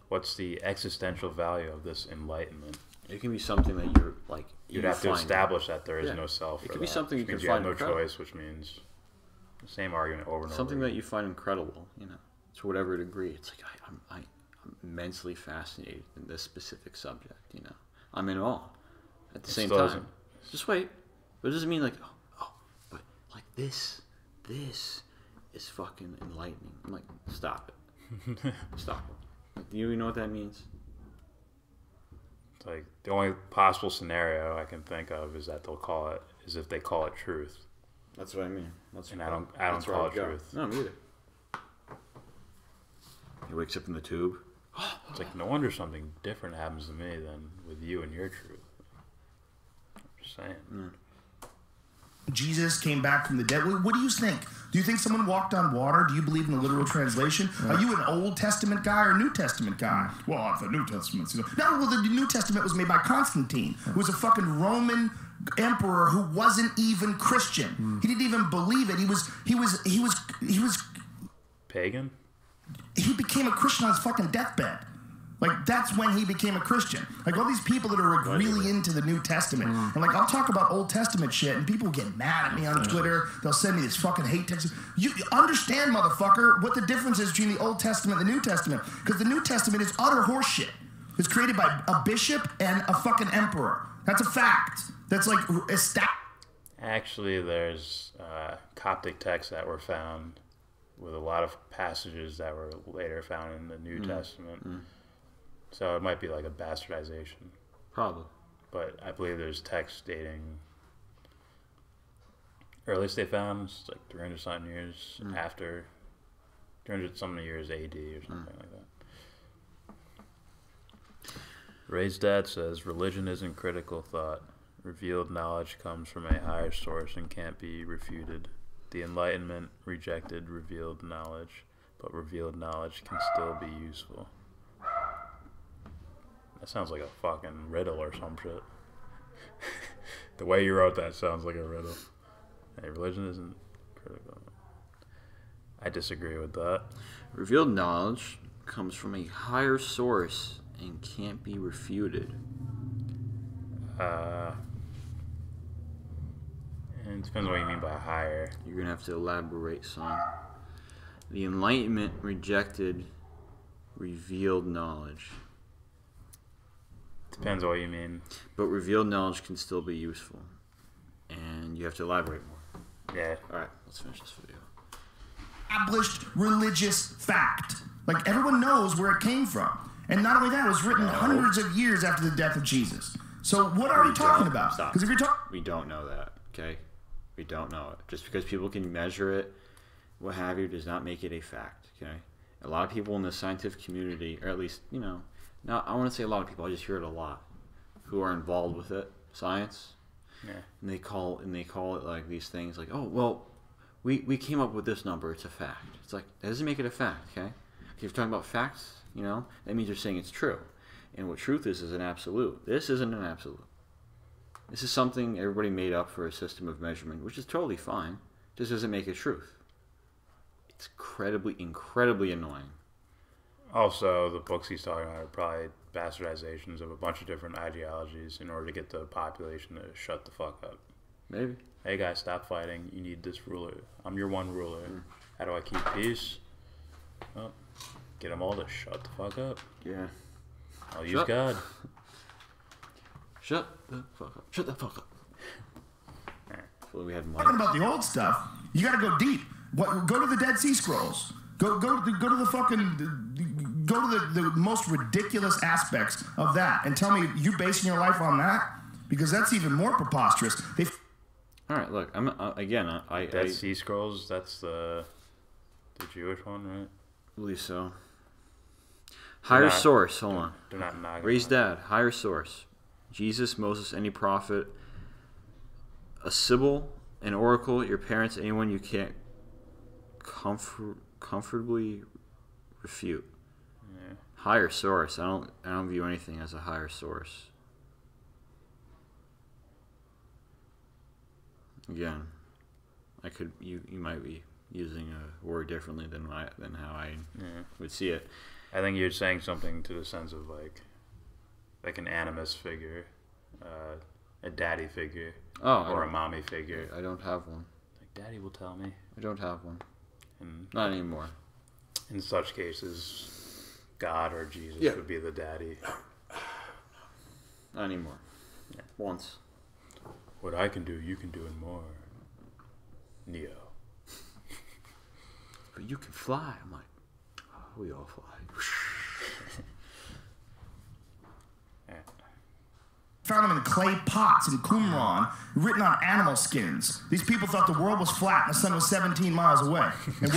What's the existential value of this enlightenment? It can be something that you're like. You'd have to establish that there is no self. It could be something you can find. You have no choice, which means. The same argument over and over. Something that you find incredible, to whatever degree. It's like I'm immensely fascinated in this specific subject. I'm in awe. At the same time, just wait. But it doesn't mean like but like this is fucking enlightening. I'm like, stop it, stop it. Like, do you know what that means? It's like the only possible scenario I can think of is that if they call it truth. That's what I mean. I don't call it truth. No, me either. He wakes up in the tube. It's like, no wonder something different happens to me than with you and your truth. I'm just saying. Jesus came back from the dead. What do you think? Do you think someone walked on water? Do you believe in the literal translation? Are you an Old Testament guy or a New Testament guy? Well, the New Testament. No, well, the New Testament was made by Constantine, who was a fucking Roman emperor who wasn't even Christian. He didn't even believe it. He was pagan. He became a Christian on his fucking deathbed. Like, that's when he became a Christian. Like, all these people that are like really into the New Testament. And like, I'll talk about Old Testament shit, and people get mad at me on Twitter. They'll send me this fucking hate text. You understand, motherfucker, what the difference is between the Old Testament and the New Testament? Because the New Testament is utter horseshit. It's created by a bishop and a fucking emperor. That's a fact. That's like Actually, there's Coptic texts that were found with a lot of passages that were later found in the New Testament. So it might be like a bastardization. Probably. But I believe there's texts dating, earliest they found is like 300 something years after, 300 something years AD or something like that. Ray's dad says, religion isn't critical thought. Revealed knowledge comes from a higher source and can't be refuted. The Enlightenment rejected revealed knowledge, but revealed knowledge can still be useful. That sounds like a fucking riddle or some shit. The way you wrote that sounds like a riddle. Hey, religion isn't critical. I disagree with that. Revealed knowledge comes from a higher source and can't be refuted. And it depends on what you mean by higher. You're going to have to elaborate, son. The Enlightenment rejected revealed knowledge. Depends on what you mean. But revealed knowledge can still be useful. And you have to elaborate more. Yeah. Alright, let's finish this video. Established religious fact. Like, everyone knows where it came from. And not only that, it was written hundreds of years after the death of Jesus. So what are we talking about? Stop. Because if you're talking... We don't know that, okay? We don't know it. Just because people can measure it, what have you, does not make it a fact, okay? A lot of people in the scientific community, or at least, you know, not, I want to say a lot of people, I just hear it a lot, who are involved with it, science, and they call it like these things like, oh, well, we came up with this number, it's a fact. It's like, that doesn't make it a fact, okay? If you're talking about facts, you know, that means you're saying it's true. And what truth is an absolute. This isn't an absolute. This is something everybody made up for a system of measurement, which is totally fine. Just doesn't make it truth. It's incredibly annoying. Also, the books he's talking about are probably bastardizations of a bunch of different ideologies in order to get the population to shut the fuck up. Maybe. Hey guys, stop fighting. You need this ruler. I'm your one ruler. How do I keep peace? Well, get them all to shut the fuck up. Yeah. I'll use God. Shut the fuck up. Shut the fuck up. Well, we had talking about the old stuff, you gotta go deep. Go to the Dead Sea Scrolls. Go to the most ridiculous aspects of that, and tell me you basing your life on that, because that's even more preposterous. All right, look, I Dead Sea Scrolls. That's the Jewish one, right? I believe so. Higher source. Hold on. They're not Raise Dad. Higher source. Jesus, Moses, any prophet, a sibyl, an oracle, your parents, anyone you can't comfortably refute. Yeah. Higher source. I don't view anything as a higher source. Again, you might be using a word differently than how I would see it. I think you're saying something to the sense of like an animus figure, a daddy figure, or a mommy figure. I don't have one. Like, daddy will tell me. I don't have one. And not anymore. In such cases, God or Jesus would be the daddy. Not anymore. Yeah. Once. What I can do, you can do and more. Neo. But you can fly. I'm like, oh, we all fly. Found them in clay pots in Qumran, written on animal skins. These people thought the world was flat and the sun was 17 miles away. And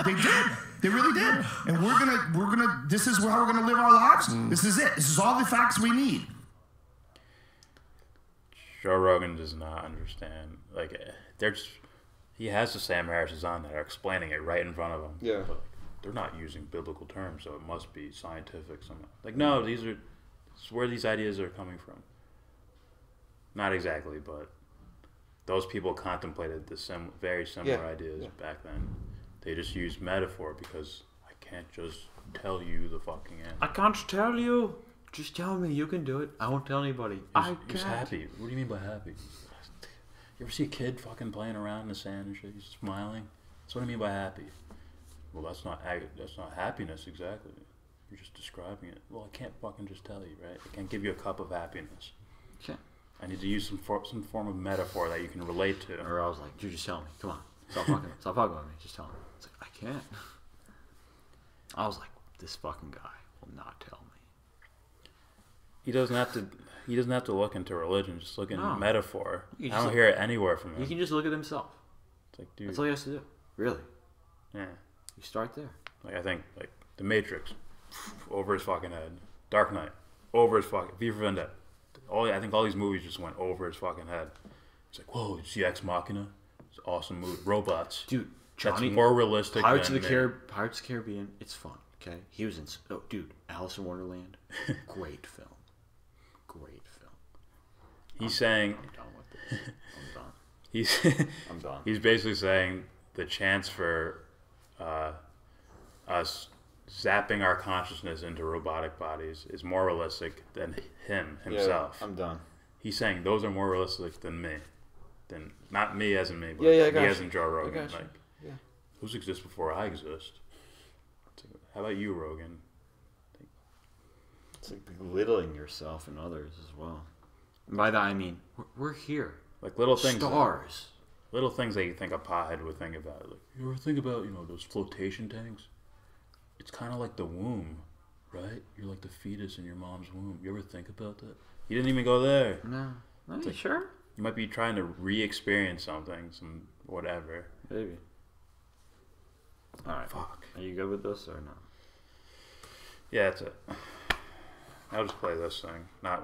they did. They really did. And we're gonna. This is how we're gonna live our lives. This is it. This is all the facts we need. Joe Rogan does not understand. Like, he has the Sam Harris's on there explaining it right in front of him. Yeah. But they're not using biblical terms, so it must be scientific somehow. Like, no, this is where these ideas are coming from. Not exactly, but those people contemplated the very similar ideas back then. They just used metaphor because I can't just tell you the fucking answer. I can't tell you. Just tell me. You can do it. I won't tell anybody. He's happy. What do you mean by happy? You ever see a kid fucking playing around in the sand and shit? He's smiling. That's what I mean by happy. Well, that's not happiness exactly. You're just describing it. Well, I can't fucking just tell you, right? I can't give you a cup of happiness. Okay. I need to use some form of metaphor that you can relate to. Or I was like, dude, just tell me. Come on. Stop fucking with me. Just tell me. It's like, I can't. I was like, this fucking guy will not tell me. He doesn't have to look into religion. Just look into metaphor. I don't hear it anywhere from him. He can just look at himself. It's like, dude. That's all he has to do. Really. Yeah. You start there. Like, I think, like, The Matrix, over his fucking head. Dark Knight, over his fucking... V for Vendetta. I think all these movies just went over his fucking head. It's like, whoa, you see Ex Machina? It's an awesome movie. Robots. Dude, that's more realistic Pirates of the Caribbean, it's fun, okay? He was in... Oh, dude, Alice in Wonderland, great film. Great film. He's saying... I'm done with it. I'm done. He's basically saying the chance for us zapping our consciousness into robotic bodies is more realistic than himself. Yeah, I'm done. He's saying those are more realistic than me. Than not me as in me, but me as in Joe Rogan. Like, yeah. Who's exist before I exist? How about you, Rogan? It's like belittling yourself and others as well. And by that I mean we're here. Like little things. Stars. Little things that you think a pothead would think about. Like, you ever think about, those flotation tanks? It's kind of like the womb, right? You're like the fetus in your mom's womb. You ever think about that? You didn't even go there. No. Are you like, sure? You might be trying to re-experience something, some whatever. Maybe. All right. Fuck. Are you good with this or no? Yeah, that's it. I'll just play this thing, not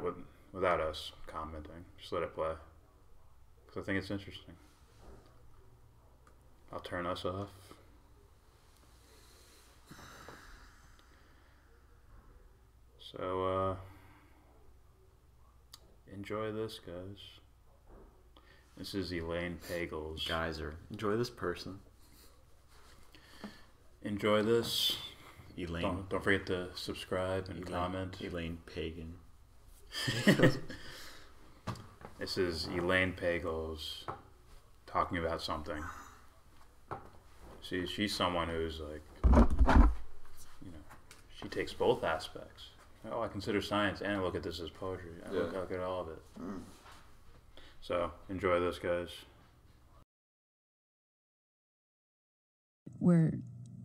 without us commenting. Just let it play, because I think it's interesting. I'll turn us off. So, enjoy this, guys. This is Elaine Pagel's. Geyser. Enjoy this person. Enjoy this. Elaine. Don't forget to subscribe and comment. Elaine Pagan. This is Elaine Pagel's talking about something. She's someone who's like, she takes both aspects. Oh, I consider science and I look at this as poetry. I look at all of it. So, enjoy this, guys. Where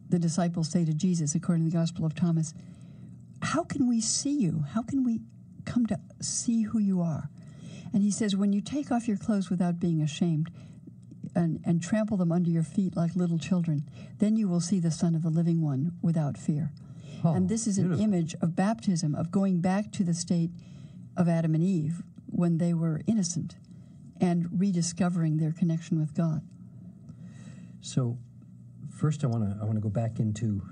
the disciples say to Jesus, according to the Gospel of Thomas, how can we see you? How can we come to see who you are? And he says, when you take off your clothes without being ashamed and trample them under your feet like little children, then you will see the Son of the Living One without fear. Oh, and this is an image of baptism, of going back to the state of Adam and Eve when they were innocent and rediscovering their connection with God. So, first I want to go back into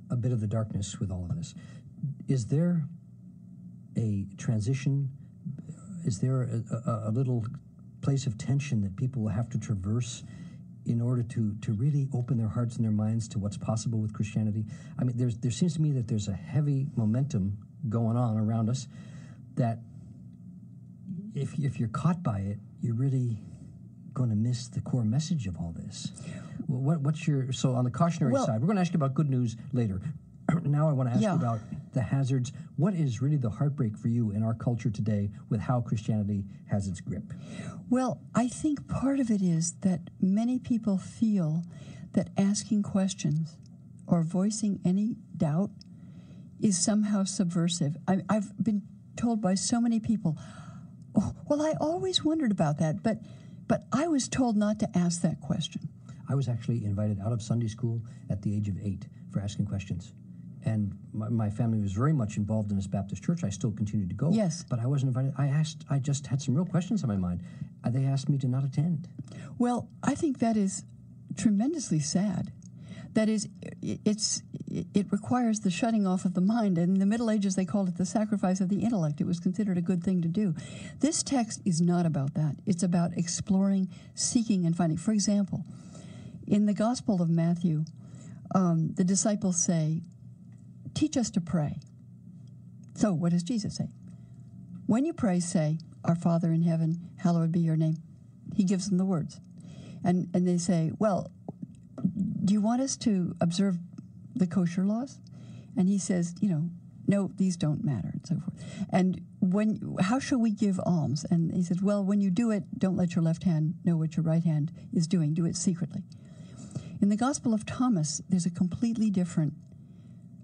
a bit of the darkness with all of this. Is there a transition? Is there a little place of tension that people will have to traverse in order to really open their hearts and their minds to what's possible with Christianity? I mean, there seems to me that there's a heavy momentum going on around us that if you're caught by it, you're really going to miss the core message of all this. What's your... So on the cautionary side, we're going to ask you about good news later. Now I want to ask you about the hazards. What is really the heartbreak for you in our culture today with how Christianity has its grip? Well, I think part of it is that many people feel that asking questions or voicing any doubt is somehow subversive. I've been told by so many people, oh, well, I always wondered about that, but I was told not to ask that question. I was actually invited out of Sunday school at the age of 8 for asking questions. And my family was very much involved in this Baptist church. I still continued to go. Yes. But I wasn't invited. I just had some real questions on my mind. They asked me to not attend. Well, I think that is tremendously sad. That is, it requires the shutting off of the mind. And in the Middle Ages, they called it the sacrifice of the intellect. It was considered a good thing to do. This text is not about that. It's about exploring, seeking, and finding. For example, in the Gospel of Matthew, the disciples say, teach us to pray. So what does Jesus say? When you pray, say, our Father in heaven, hallowed be your name. He gives them the words. And they say, well, do you want us to observe the kosher laws? And he says, no, these don't matter, and so forth. And how shall we give alms? And he says, well, when you do it, don't let your left hand know what your right hand is doing. Do it secretly. In the Gospel of Thomas, there's a completely different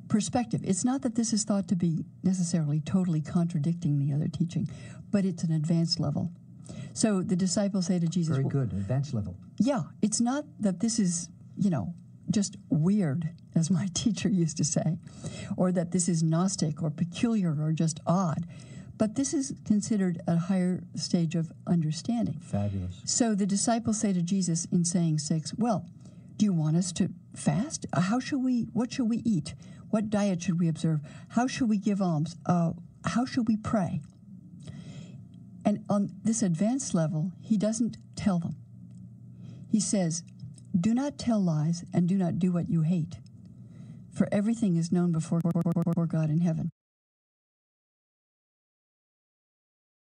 perspective. It's not that this is thought to be necessarily totally contradicting the other teaching, but it's an advanced level. So the disciples say to Jesus... Very good, advanced level. Yeah, it's not that this is, just weird, as my teacher used to say, or that this is Gnostic or peculiar or just odd, but this is considered a higher stage of understanding. Fabulous. So the disciples say to Jesus in saying 6, well, do you want us to fast? What should we eat? What diet should we observe? How should we give alms? How should we pray? And on this advanced level, he doesn't tell them. He says, do not tell lies and do not do what you hate. For everything is known before God in heaven.